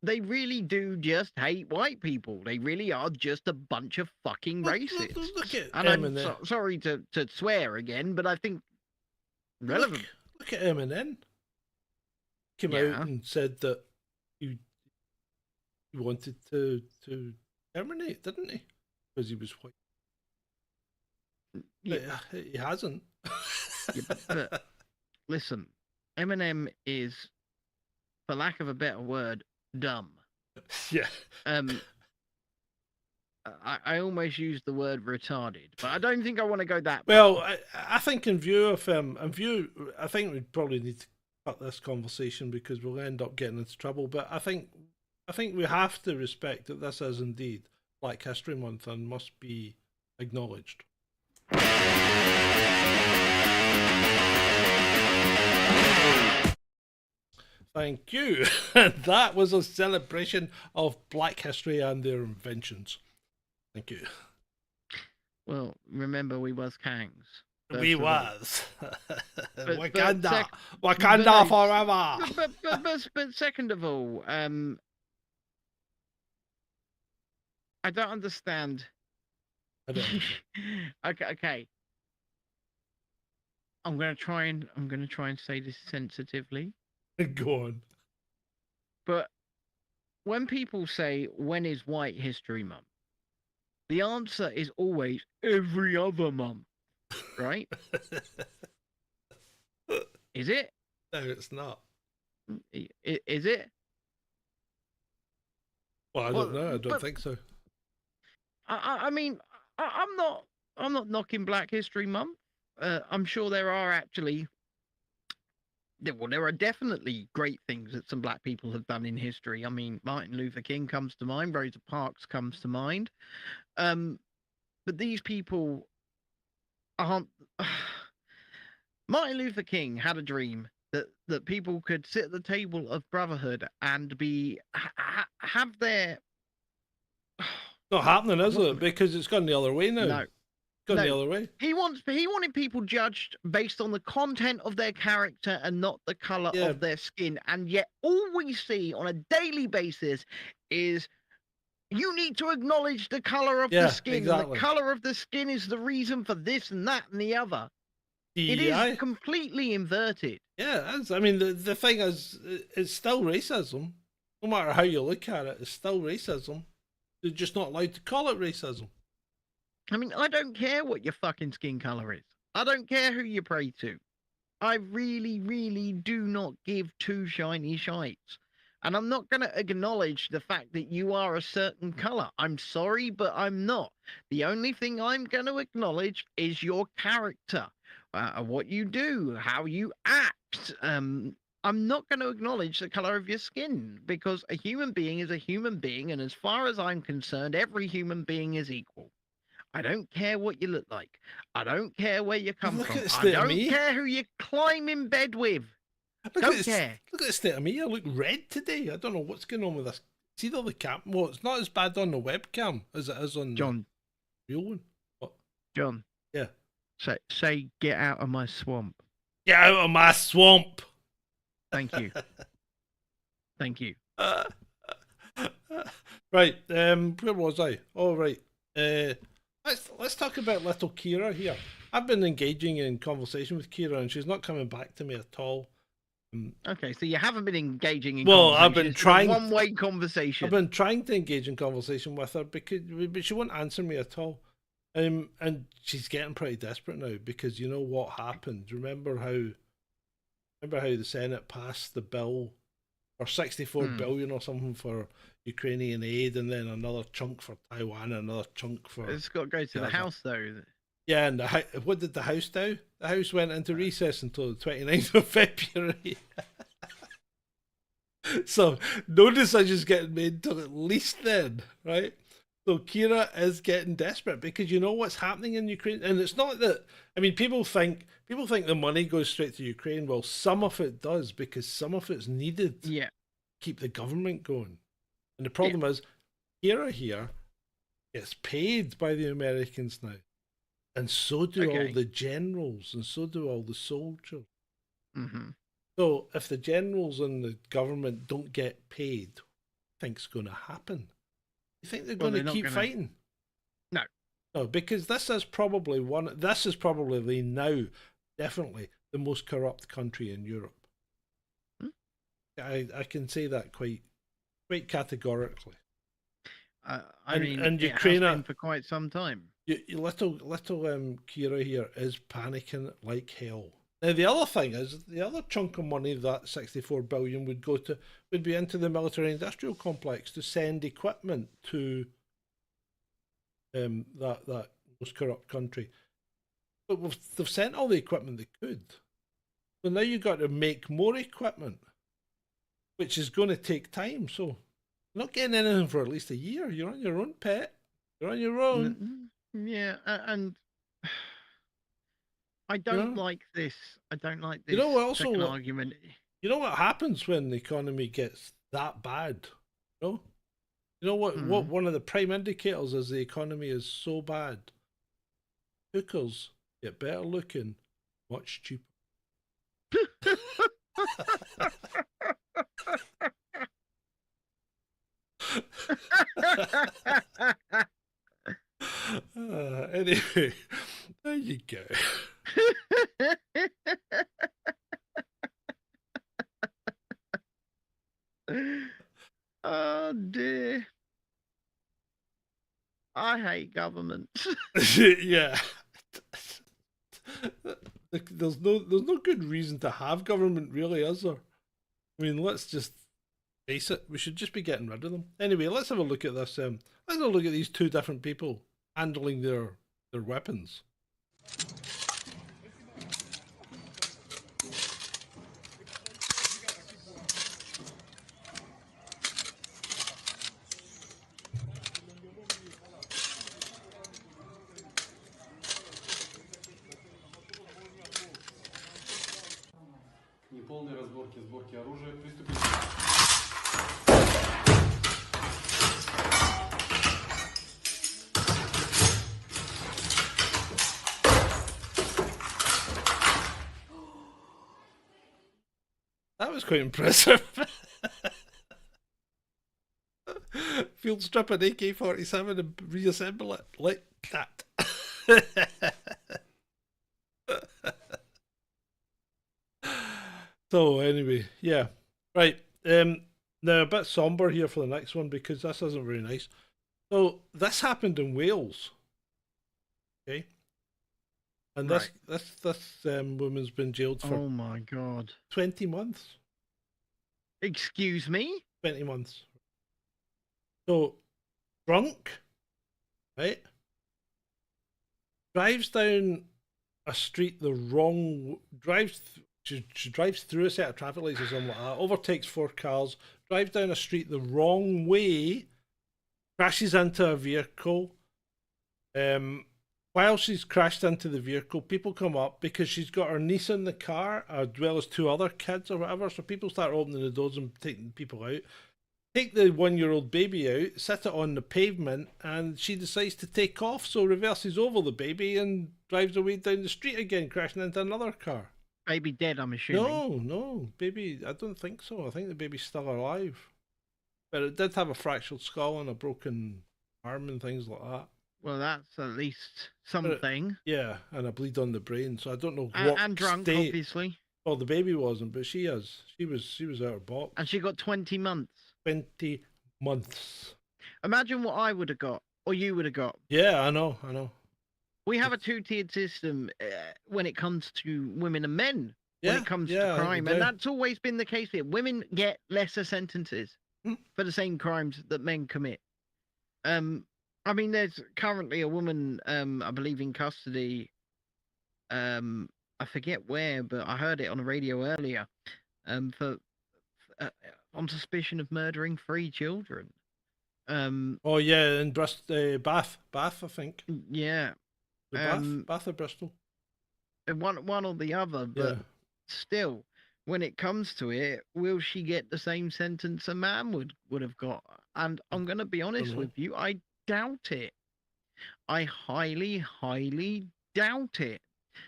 they really do just hate white people. They really are just a bunch of fucking racists. Look at and I'm sorry to swear again, but I think relevant. Look at Eminem. Came out and said that he wanted to terminate, didn't he? Because he was white. Yeah. He hasn't. But listen, Eminem is, for lack of a better word, dumb. Yeah. I almost used the word retarded, but I don't think I want to go that. Well, I think in view of I think we probably need to cut this conversation because we'll end up getting into trouble. But I think we have to respect that this is indeed Black History Month and must be acknowledged. Thank you. And that was a celebration of Black history and their inventions. Thank you. Well, remember we was kangs. We first of all. was. But Wakanda. sec- Wakanda but no, forever. But second of all, I don't understand. I don't know. Okay. I'm gonna try and say this sensitively. Go on. But when people say, when is White History Month? The answer is always every other month, right? Is it? No, it's not. Is it? Well, I don't know. I don't but- think so. I mean, I'm not knocking Black History Month. I'm sure there are actually. Well, there are definitely great things that some black people have done in history. I mean, Martin Luther King comes to mind, Rosa Parks comes to mind. But these people aren't. Martin Luther King had a dream that people could sit at the table of brotherhood and have their. Not happening, is it? Because it's gone the other way now. No. Gone the No. other way. He wanted people judged based on the content of their character and not the color Yeah. of their skin. And yet all we see on a daily basis is you need to acknowledge the color of Yeah, the skin. exactly. The color of the skin is the reason for this and that and the other. It DEI. is completely inverted. Yeah, it is. I mean, the thing is, it's still racism. No matter how you look at it, it's still racism. They're just not allowed to call it racism. I mean, I don't care what your fucking skin color is. I don't care who you pray to. I really, really do not give two shiny shites. And I'm not going to acknowledge the fact that you are a certain color. I'm sorry, but I'm not. The only thing I'm going to acknowledge is your character, what you do, how you act. I'm not going to acknowledge the color of your skin because a human being is a human being. And as far as I'm concerned, every human being is equal. I don't care what you look like. I don't care where you come Look from. at the I state of don't me. care who you climb in bed with. Look Don't at this, care. Look at the state of me. I look red today. I don't know what's going on with this. See the cam? Well, it's not as bad on the webcam as it is on John, the real one. What? John, Yeah. say get out of my swamp. Get out of my swamp. Thank you. Thank you. Right. Where was I? Oh, right. Let's talk about little Kira here. I've been engaging in conversation with Kira, and she's not coming back to me at all. Okay, so you haven't been engaging in Well, I've been conversations, it's a trying- one-way conversation. I've been trying to engage in conversation with her but she won't answer me at all. And she's getting pretty desperate now because you know what happened. Remember how the Senate passed the bill for 64 billion or something for Ukrainian aid, and then another chunk for Taiwan, and another chunk for. It's got to go to the House, though. Yeah, and what did the House do? The House went into recess until the 29th of February. So no decisions getting made until at least then, right? So Kira is getting desperate because you know what's happening in Ukraine, and it's not that. I mean, people think the money goes straight to Ukraine. Well, some of it does because some of it's needed Yeah. to keep the government going. And the problem is, Kira here gets paid by the Americans now, and so do all the generals, and so do all the soldiers. Mm-hmm. So if the generals and the government don't get paid, what do you think's going to happen? You think they're Well, going they're to not keep gonna- fighting? No. No, because this is probably now definitely the most corrupt country in Europe. I can say that quite categorically. I mean, and it has Ukraine been for quite some time. Little Kira here is panicking like hell. Now the other thing is the other chunk of money that 64 billion would be into the military industrial complex to send equipment to that most corrupt country. But they've sent all the equipment they could. So now you've got to make more equipment, which is going to take time. So you're not getting anything for at least a year. You're on your own, pet. You're on your own. Yeah, and I don't Yeah. like this. I don't like this You know what also second what- argument. You know what happens when the economy gets that bad? No? You know what one of the prime indicators is the economy is so bad? Hookers get better looking, much cheaper. Anyway, there you go. Oh dear. I hate government. Yeah. There's no good reason to have government, really, is there? I mean, let's just face it. We should just be getting rid of them. Anyway, let's have a look at this. Let's have a look at these two different people handling their weapons. Неполной разборки сборки оружия приступить. That was quite impressive. Field strip an AK-47 and reassemble it like that. So anyway, yeah, right. Now a bit somber here for the next one because this isn't very nice. So this happened in Wales. Okay, and this woman's been jailed for Oh my god. 20 months. Excuse me? 20 months. So, drunk, right? Drives down a street the wrong... She drives through a set of traffic lights or something like that, overtakes 4 cars, drives down a street the wrong way, crashes into a vehicle. While she's crashed into the vehicle, people come up because she's got her niece in the car, as well as 2 other kids or whatever. So people start opening the doors and taking people out. Take the 1-year-old baby out, sit it on the pavement, and she decides to take off. So reverses over the baby and drives away down the street again, crashing into another car. Baby dead, I'm assuming. No, baby. I don't think so. I think the baby's still alive, but it did have a fractured skull and a broken arm and things like that. Well, that's at least something. Yeah, and a bleed on the brain. So I don't know And, what and drunk, state. obviously. Well, the baby wasn't, but she is. She was out of box. And she got 20 months. 20 months. Imagine what I would have got, or you would have got. Yeah, I know. We have a 2-tiered system when it comes to women and men. Yeah, when it comes yeah, to crime, yeah. and that's always been the case here. Women get lesser sentences for the same crimes that men commit. I mean, there's currently a woman, I believe, in custody. I forget where, but I heard it on the radio earlier. For on suspicion of murdering 3 children. Oh yeah, in Bath, I think. Yeah. Bath or Bristol. One or the other, but still, when it comes to it, will she get the same sentence a man would have got? And I'm going to be honest with you, I doubt it. I highly, highly doubt it.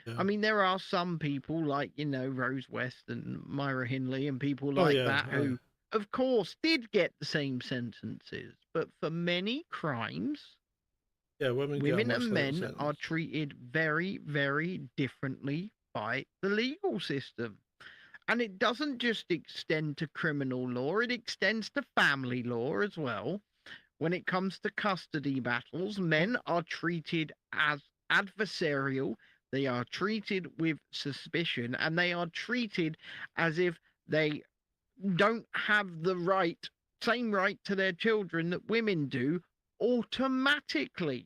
Yeah. I mean, there are some people like, Rose West and Myra Hindley and people like that who, of course, did get the same sentences. But for many crimes, women and men are treated very, very differently by the legal system. And it doesn't just extend to criminal law, it extends to family law as well. When it comes to custody battles, men are treated as adversarial, they are treated with suspicion, and they are treated as if they don't have the same right to their children that women do automatically.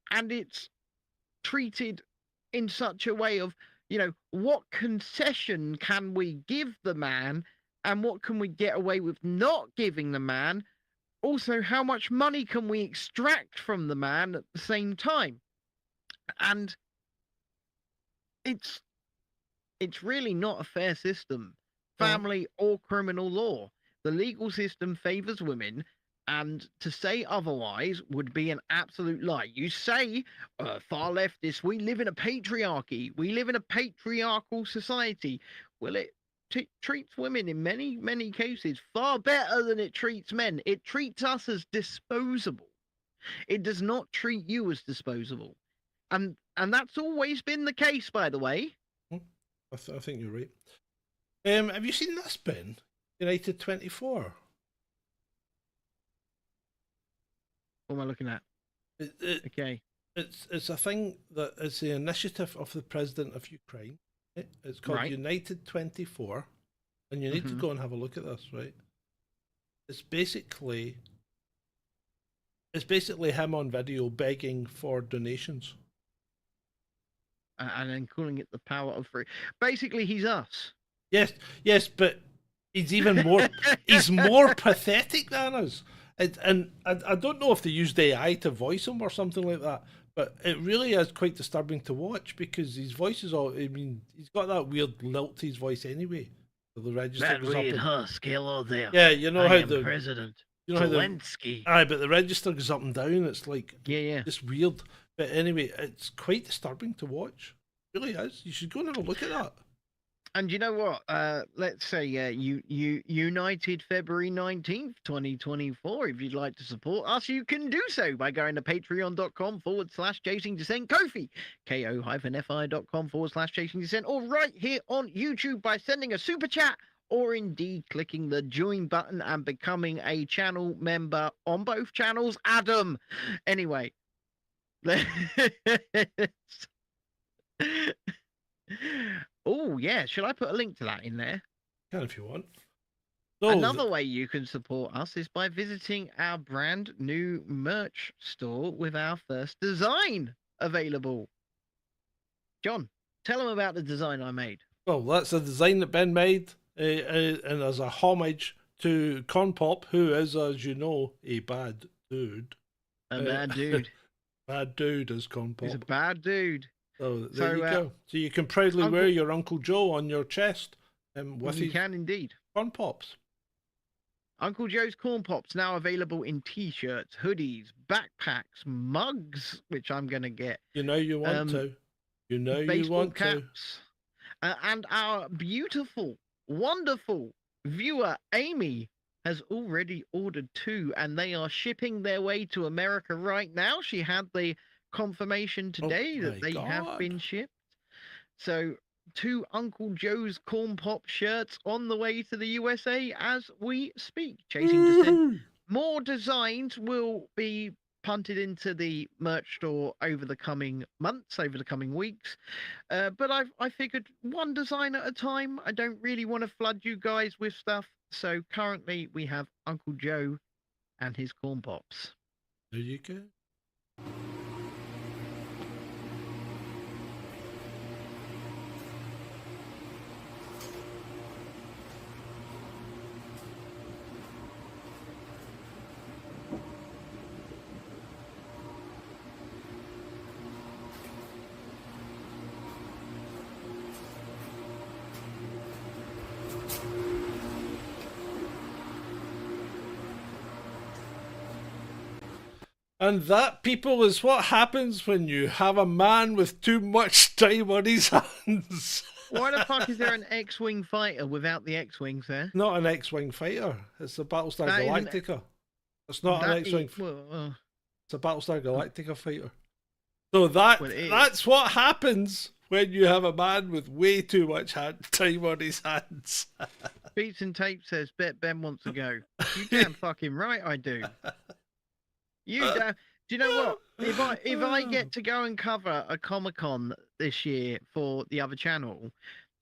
And it's treated in such a way of, what concession can we give the man and what can we get away with not giving the man? Also, how much money can we extract from the man at the same time? And it's really not a fair system, No. family or criminal law. The legal system favors women, and to say otherwise would be an absolute lie. You say, far leftists, we live in a patriarchy, we live in a patriarchal society. Well, it treats women in many, many cases far better than it treats men. It treats us as disposable. It does not treat you as disposable. And that's always been the case, by the way. I think you're right. Have you seen this, Ben? United 24. What am I looking at? Okay. It's a thing that is the initiative of the president of Ukraine. It's called Right. United 24, and you need to go and have a look at this, right? It's basically him on video begging for donations. And then calling it the power of free. Basically, he's us. Yes, but he's even more he's more pathetic than us. And I don't know if they used AI to voice him or something like that, but it really is quite disturbing to watch because his voice is all. I mean, he's got that weird lilt to his voice anyway. So the register That goes up. weird husk, hello there. Yeah, you know I how am the president. you know how the Zelensky. aye, but the register goes up and down. It's like Yeah. it's weird. But anyway, it's quite disturbing to watch. It really is. You should go and have a look at that. And you know what? Let's say United February 19th, 2024. If you'd like to support us, you can do so by going to patreon.com/chasing dissent, Ko-fi, ko-fi.com/chasing dissent, or right here on YouTube by sending a super chat, or indeed clicking the join button and becoming a channel member on both channels. Adam. Anyway. Oh, yeah. Should I put a link to that in there? Can if you want. Another way you can support us is by visiting our brand new merch store with our first design available. John, tell them about the design I made. Well, that's a design that Ben made, and as a homage to Corn Pop, who is, as you know, a bad dude. A bad dude. Bad dude is Corn Pop. He's a bad dude. So there you go. So you can proudly wear your Uncle Joe on your chest with you can indeed. Corn Pops. Uncle Joe's Corn Pops now available in t-shirts, hoodies, backpacks, mugs, which I'm going to get. You know you want to. You know you want caps, and our beautiful, wonderful viewer, Amy, has already ordered 2, and they are shipping their way to America right now. She had the confirmation today that they have been shipped. So 2 Uncle Joe's Corn Pop shirts on the way to the USA as we speak. Chasing Dissent. More designs will be punted into the merch store over the coming months, over the coming weeks. But I figured one design at a time. I don't really want to flood you guys with stuff. So currently we have Uncle Joe and his Corn Pops. There you go. And that, people, is what happens when you have a man with too much time on his hands. Why the fuck is there an X-Wing fighter without the X-Wings there? Not an X-Wing fighter. It's a Battlestar Galactica. It's not an X-Wing. It's a Battlestar Galactica fighter. So that's what happens when you have a man with way too much time on his hands. Beats and Tape says, bet Ben wants to go. You damn fucking right I do. You do you know what? If I get to go and cover a Comic-Con this year for the other channel,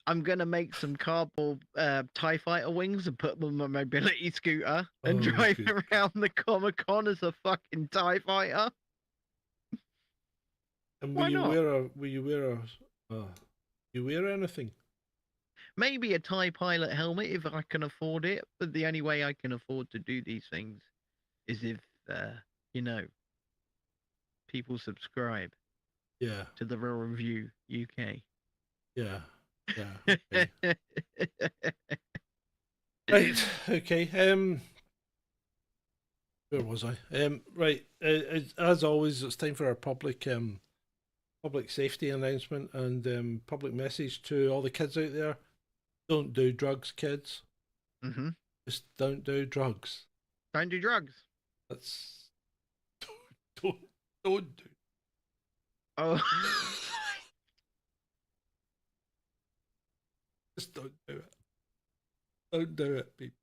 I'm gonna make some cardboard TIE fighter wings and put them on my mobility scooter and drive around the Comic-Con as a fucking TIE fighter. And Why not? Will you wear anything? Maybe a TIE pilot helmet if I can afford it. But the only way I can afford to do these things is if people subscribe. Yeah. To the Real Review UK. Yeah. Okay. Right. Okay. Where was I? Right. As always, it's time for our public safety announcement and public message to all the kids out there. Don't do drugs, kids. Mm-hmm. Just don't do drugs. Don't do drugs. That's don't do. Oh. Just don't do it. Don't do it, people.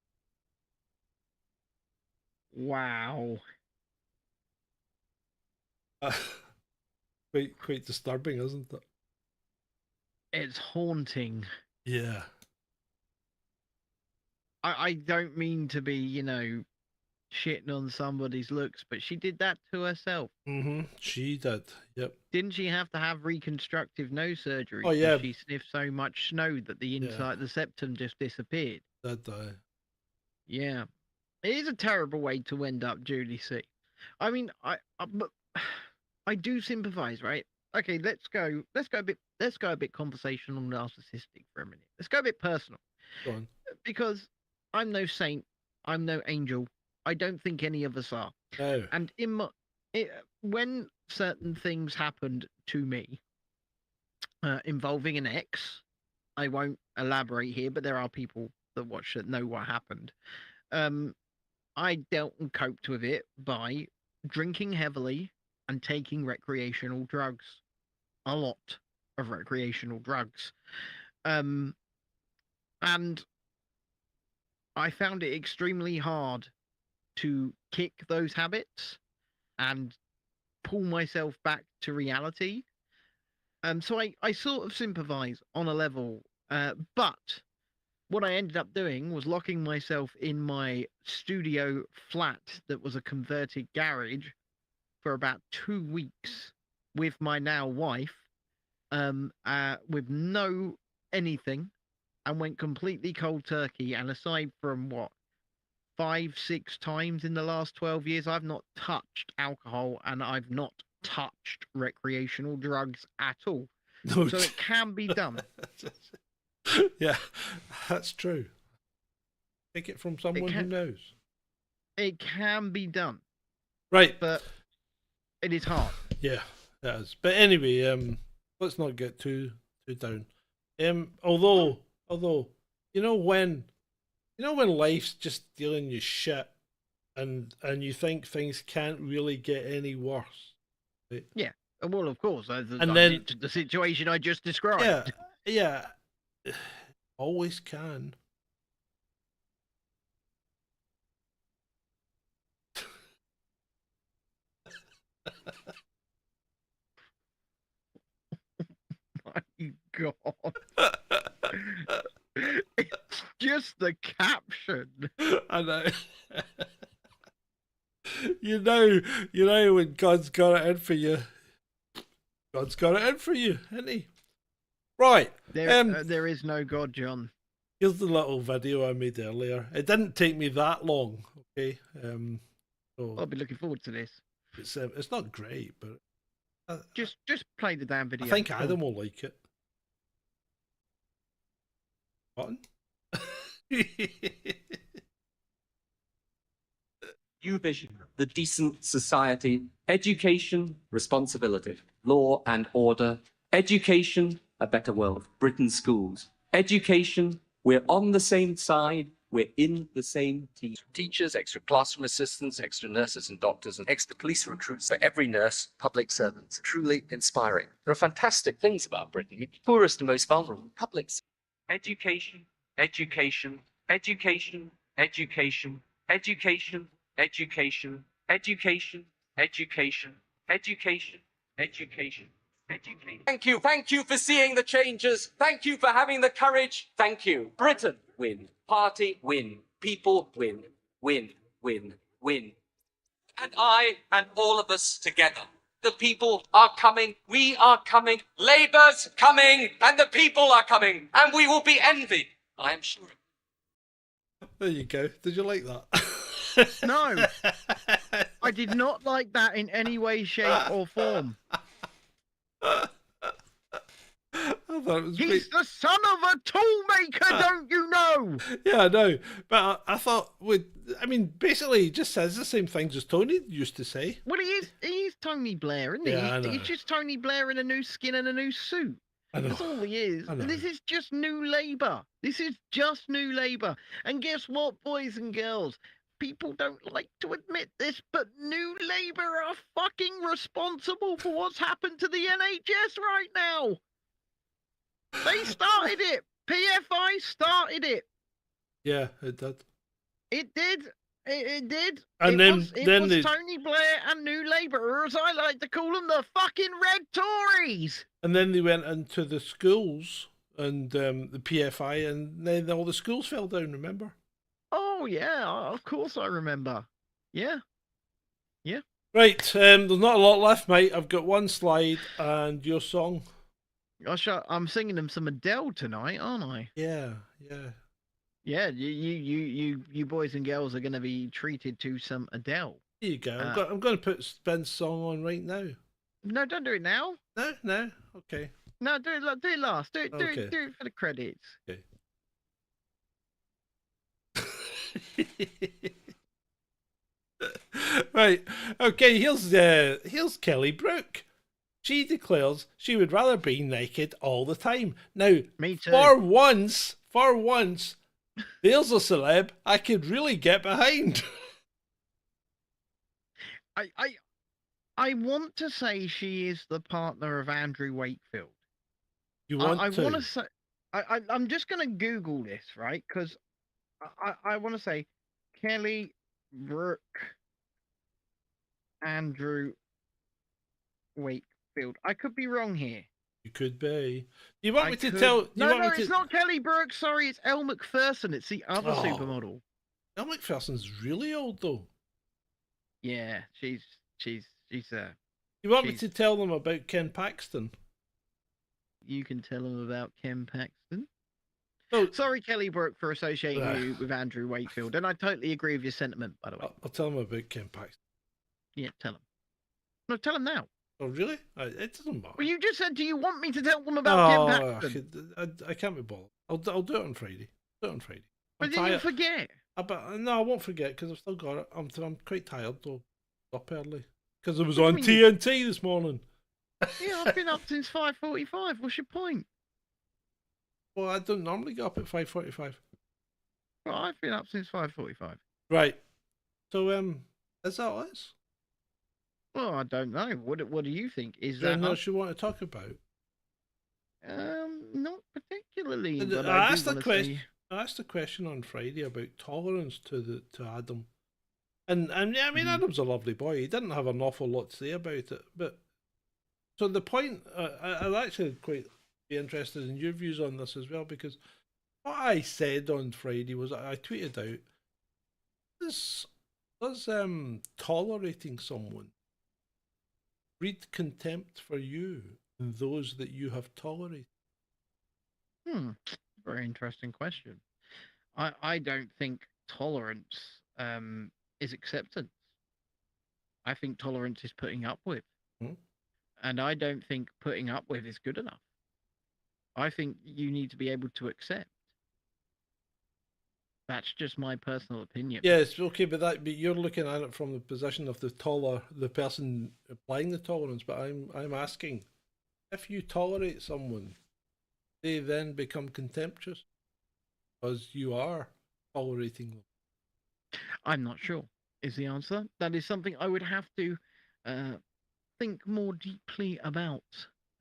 Wow. Quite disturbing, isn't it? It's haunting. Yeah. I don't mean to be, shitting on somebody's looks, but she did that to herself. Mm-hmm. She did. Yep. Didn't she have to have reconstructive nose surgery? Oh, yeah. She sniffed so much snow that the inside, the septum just disappeared. Did die. Yeah. It is a terrible way to end up, Julie C. I mean, but I do sympathize, right? Okay, let's go a bit conversational and narcissistic for a minute. Let's go a bit personal. Go on. Because I'm no saint, I'm no angel. I don't think any of us are. No. And when certain things happened to me involving an ex, I won't elaborate here, but there are people that watch that know what happened. I dealt and coped with it by drinking heavily and taking recreational drugs. A lot of recreational drugs. And I found it extremely hard to kick those habits and pull myself back to reality. So I sort of sympathize on a level, but what I ended up doing was locking myself in my studio flat that was a converted garage for about 2 weeks with my now wife, with no anything, and went completely cold turkey. And aside from 5-6 times in the last 12 years, I've not touched alcohol and I've not touched recreational drugs at all. No. So it can be done. Yeah, that's true. Take it from someone who knows. It can be done. Right. But it is hard. Yeah, it is. But anyway, let's not get too down. Although when life's just dealing you shit and you think things can't really get any worse. Right? Yeah. Well, of course. And then the situation I just described. Yeah. Always can. My God. It's just the caption. I know. You know when God's got it in for you. God's got it in for you, hasn't he? Right. There is no God, John. Here's the little video I made earlier. It didn't take me that long. Okay. So I'll be looking forward to this. It's not great, but just play the damn video. I think Adam will like it. Button. New vision, the decent society, education, responsibility, law and order, education, a better world, Britain schools, education, we're on the same side, we're in the same team. Teachers, extra classroom assistants, extra nurses and doctors, and extra police recruits for every nurse, public servants. Truly inspiring. There are fantastic things about Britain. The poorest and most vulnerable. Public education, education, education, education, education, education, education, education, education, education, education. Thank you for seeing the changes. Thank you for having the courage. Thank you. Britain, win. Party, win. People, win. Win, win, win. And I and all of us together. The people are coming. We are coming. Labour's coming. And the people are coming. And we will be envied. I am sure. There you go. Did you like that? No, I did not like that in any way, shape, or form. I thought it was He's great. the son of a toolmaker, don't you know? Yeah, I know. But I thought, basically, he just says the same things as Tony used to say. Well, he is Tony Blair, isn't he? Yeah, I know. He's just Tony Blair in a new skin and a new suit. I know. That's all he is. I know. This is just new Labour. This is just new Labour. And guess what, boys and girls? People don't like to admit this, but New Labour are fucking responsible for what's happened to the NHS right now. They started it. PFI started it. Yeah, it did. It did. It did. And it then was they... Tony Blair and New Labour, or as I like to call them, the fucking Red Tories. And then they went into the schools and the PFI, and then all the schools fell down, remember? Oh, yeah, of course I remember. Yeah. Yeah. Right, there's not a lot left, mate. I've got one slide and your song. I'm singing them some Adele tonight, aren't I? Yeah, yeah. Yeah, you boys and girls are going to be treated to some Adele. Here you go. I'm going to put Ben's song on right now. No, don't do it now. No? Okay. No, do it last. Do it for the credits. Okay. Right. Okay, here's Kelly Brook. She declares she would rather be naked all the time. Now, me too. For once, there's a celeb I could really get behind. I want to say she is the partner of Andrew Wakefield. You want to? I want to say. I'm just going to Google this, right? Because I want to say Kelly Brook, Andrew Wakefield. I could be wrong here. You could be. You want me to tell? No, it's not Kelly Brook. Sorry, it's Elle McPherson. It's the other supermodel. Elle McPherson's really old though. Yeah, she's. You want me to tell them about Ken Paxton? You can tell them about Ken Paxton. Oh, sorry, Kelly Brook, for associating you with Andrew Wakefield, and I totally agree with your sentiment, by the way. I'll tell them about Ken Paxton. Yeah, tell them. No, tell them now. Oh, really? It doesn't matter. Well, you just said, do you want me to tell them about Ken Paxton? I can't be bothered. I'll do it on Friday. But then you'll forget. No, I won't forget because I've still got it. I'm quite tired though. Up early because I was on TNT this morning. Yeah, I've been up since 5:45. What's your point? Well, I don't normally get up at 5:45. Well, I've been up since 5:45. Right. So, is that us? Well, I don't know. What do you think? Is that anything else you want to talk about? Not particularly. I asked the question on Friday about tolerance to Adam. And yeah, I mean, Adam's a lovely boy. He didn't have an awful lot to say about it. But so the point, I'd actually quite be interested in your views on this as well, because what I said on Friday was I tweeted out, does tolerating someone breed contempt for you and those that you have tolerated? Very interesting question. I don't think tolerance is acceptance. I think tolerance is putting up with. And I don't think putting up with is good enough. I think you need to be able to accept. That's just my personal opinion. Yes, okay, but you're looking at it from the position of the person applying the tolerance. But I'm asking, if you tolerate someone, they then become contemptuous because you are tolerating them. I'm not sure is the answer. That is something I would have to think more deeply about.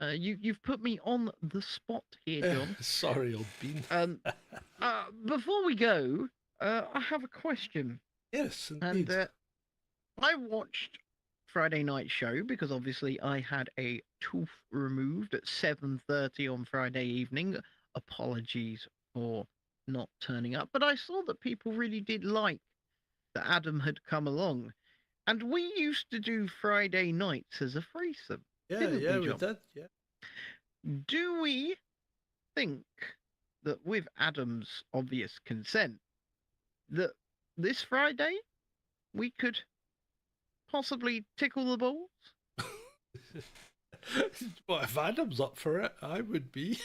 You've put me on the spot here, John. Sorry, old bean. Before we go, I have a question. Yes, indeed. And I watched Friday night show because obviously I had a tooth removed at 7:30 on Friday evening. Apologies for not turning up, but I saw that people really did like that Adam had come along, and we used to do Friday nights as a threesome. Yeah, we did. Yeah. Do we think that with Adam's obvious consent, that this Friday we could possibly tickle the balls? Well, if Adam's up for it, I would be.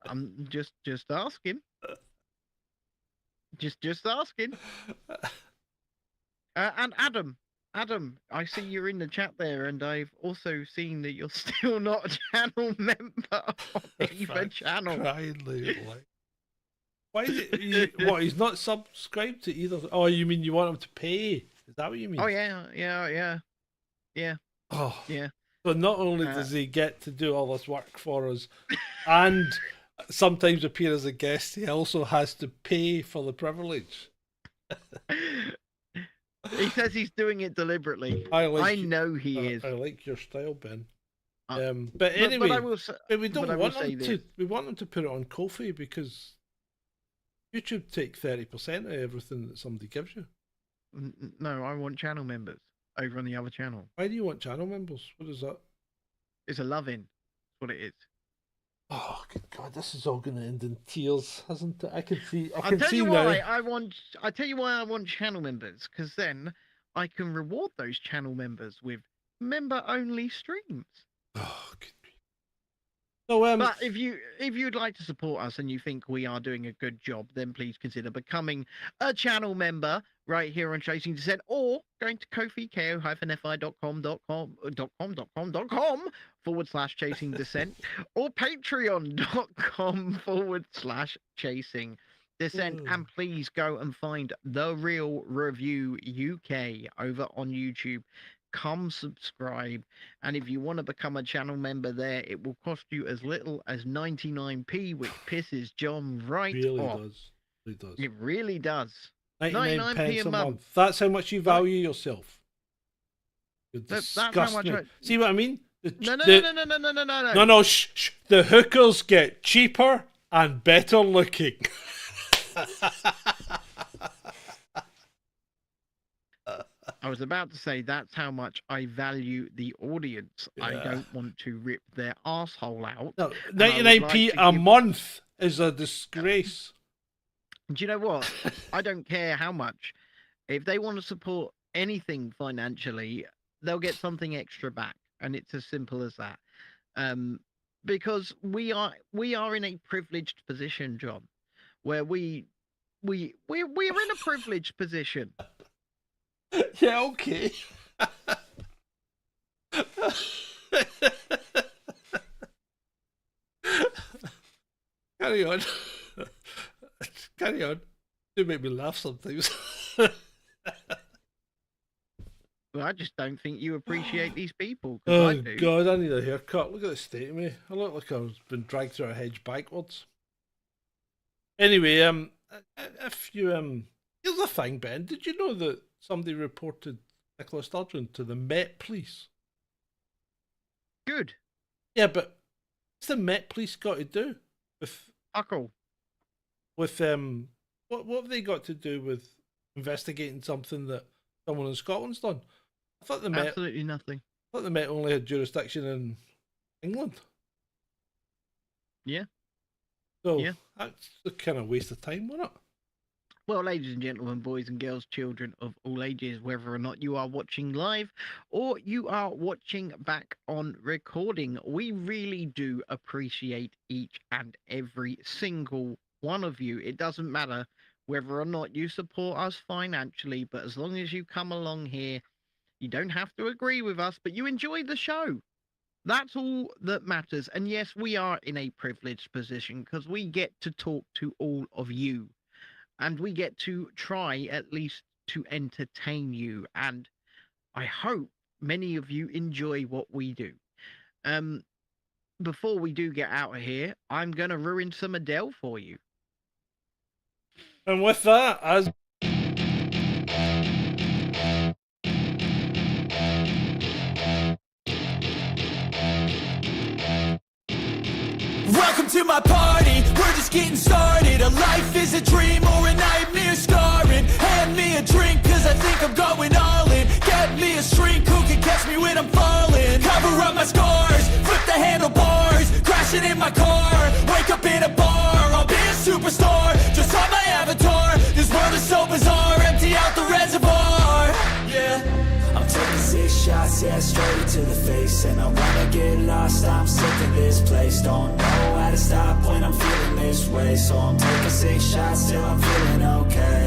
I'm just asking. Just asking. And Adam, I see you're in the chat there, and I've also seen that you're still not a channel member of either channel. Kindly, like, why is it? What? He's not subscribed to either. Oh, you mean you want him to pay? Is that what you mean? Oh yeah. Oh yeah. So not only does he get to do all this work for us, and sometimes appear as a guest, he also has to pay for the privilege. He says he's doing it deliberately. I know he is. I like your style, Ben. But anyway, but we don't want him to. We want him to put it on Ko-fi because YouTube take 30% of everything that somebody gives you. No, I want channel members over on the other channel. Why do you want channel members? What is that? It's a love-in. That's what it is. Oh, good God, this is all going to end in tears, hasn't it? I can see. I'll tell you why I want channel members, because then I can reward those channel members with member-only streams. Oh, good. So, but if you'd like to support us and you think we are doing a good job, then please consider becoming a channel member right here on Chasing Dissent, or going to Ko-fi, ko-fi.com.com/chasing dissent, or patreon.com/chasing dissent. And please go and find The Real Review UK over on YouTube. Come subscribe, and if you want to become a channel member there, it will cost you as little as 99p, which pisses John right off. It does. It really does. 99p a month. That's how much you value yourself. That's how much. See what I mean? No. Shh. The hookers get cheaper and better looking. I was about to say that's how much I value the audience. Yeah. I don't want to rip their asshole out. No, 99p a month is a disgrace. Do you know what? I don't care how much. If they want to support anything financially, they'll get something extra back, and it's as simple as that. Because we are in a privileged position, John, where we're in a privileged position. Yeah, okay. Carry on. Carry on. You make me laugh sometimes. Well, I just don't think you appreciate these people. Oh, I do. God, I need a haircut. Look at the state of me. I look like I've been dragged through a hedge backwards. Anyway, if you, here's the thing, Ben. Did you know that somebody reported Nicola Sturgeon to the Met Police? Good. Yeah, but what's the Met Police got to do with... Huckle. With, what have they got to do with investigating something that someone in Scotland's done? I thought the Met... Absolutely nothing. I thought the Met only had jurisdiction in England. Yeah. So, yeah. That's a kind of waste of time, wasn't it? Well, ladies and gentlemen, boys and girls, children of all ages, whether or not you are watching live or you are watching back on recording, we really do appreciate each and every single one of you. It doesn't matter whether or not you support us financially, but as long as you come along here, you don't have to agree with us, but you enjoy the show. That's all that matters. And yes, we are in a privileged position because we get to talk to all of you. And we get to try at least to entertain you. And I hope many of you enjoy what we do. Before we do get out of here, I'm going to ruin some Adele for you. And with that, as... Welcome to my party, we're just getting started. A life is a dream or a nightmare scarring. Hand me a drink cause I think I'm going all in. Get me a shrink who can catch me when I'm falling. Cover up my scars, flip the handlebars. Crashing in my car, wake up in a bar. I'll be a superstar, just on my avatar. This world is so bizarre, empty out the reservoir. Yeah, I'm taking 6 shots, yeah, yeah, straight to the face. And I wanna get lost, I'm sick of this place. Don't know how to stop when I'm feeling this way. So I'm taking 6 shots till I'm feeling okay.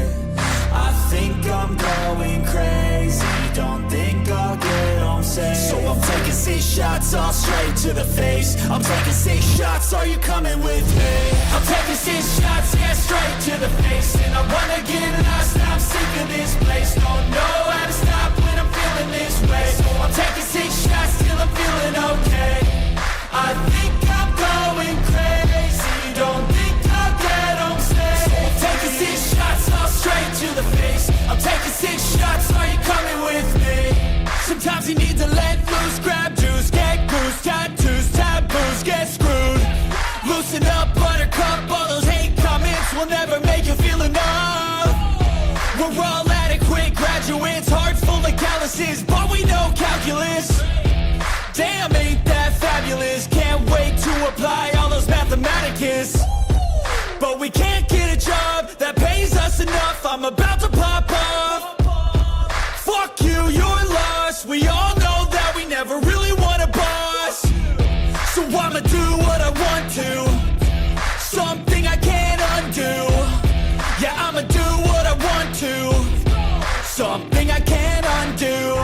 I think I'm going crazy, don't think I'll get home safe. So I'm taking 6 shots all straight to the face. I'm taking 6 shots, are you coming with me? I'm taking 6 shots, yeah, straight to the face. And I wanna get lost, I'm sick of this place. Don't know how to stop when I'm feeling this way. So I'm taking 6 shots till I'm feeling okay. I think I'm going crazy, don't think I'll get home safe. So I'm taking 6 shots all straight to the face. I'm taking 6 shots, are you coming with me? Sometimes you need to let loose, grab juice, get goose, tattoos, taboos, get screwed. Loosen up, buttercup, all those hate comments will never make you feel enough. We're all adequate graduates, heart full of calluses, but we know calculus. Damn, ain't that fabulous? Can't wait to apply all those mathematicus. But we can't get a job that pays us enough. I'm about to pop off. Fuck you, you're lost. We all know that we never really want a boss. So I'ma do what I want to, something I can't undo. Yeah, I'ma do what I want to, something I can't undo.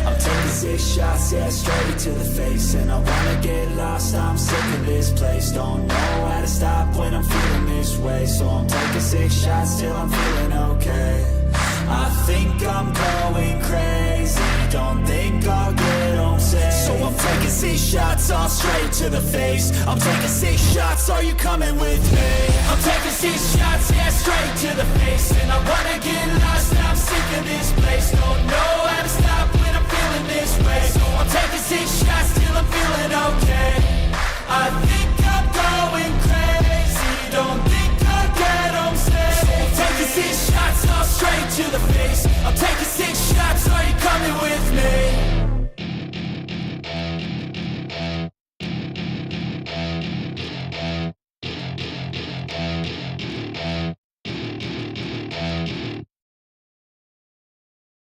I'm taking 6 shots, yeah, straight to the face. And I wanna get lost, I'm sick of this place. Don't know how to stop when I'm feeling this way. So I'm taking 6 shots till I'm feeling okay. I think I'm going crazy, don't think I'll get home safe. So I'm taking 6 shots all straight to the face. I'm taking 6 shots, are you coming with me? I'm taking 6 shots, yeah, straight to the face. And I wanna get lost, I'm sick of this place.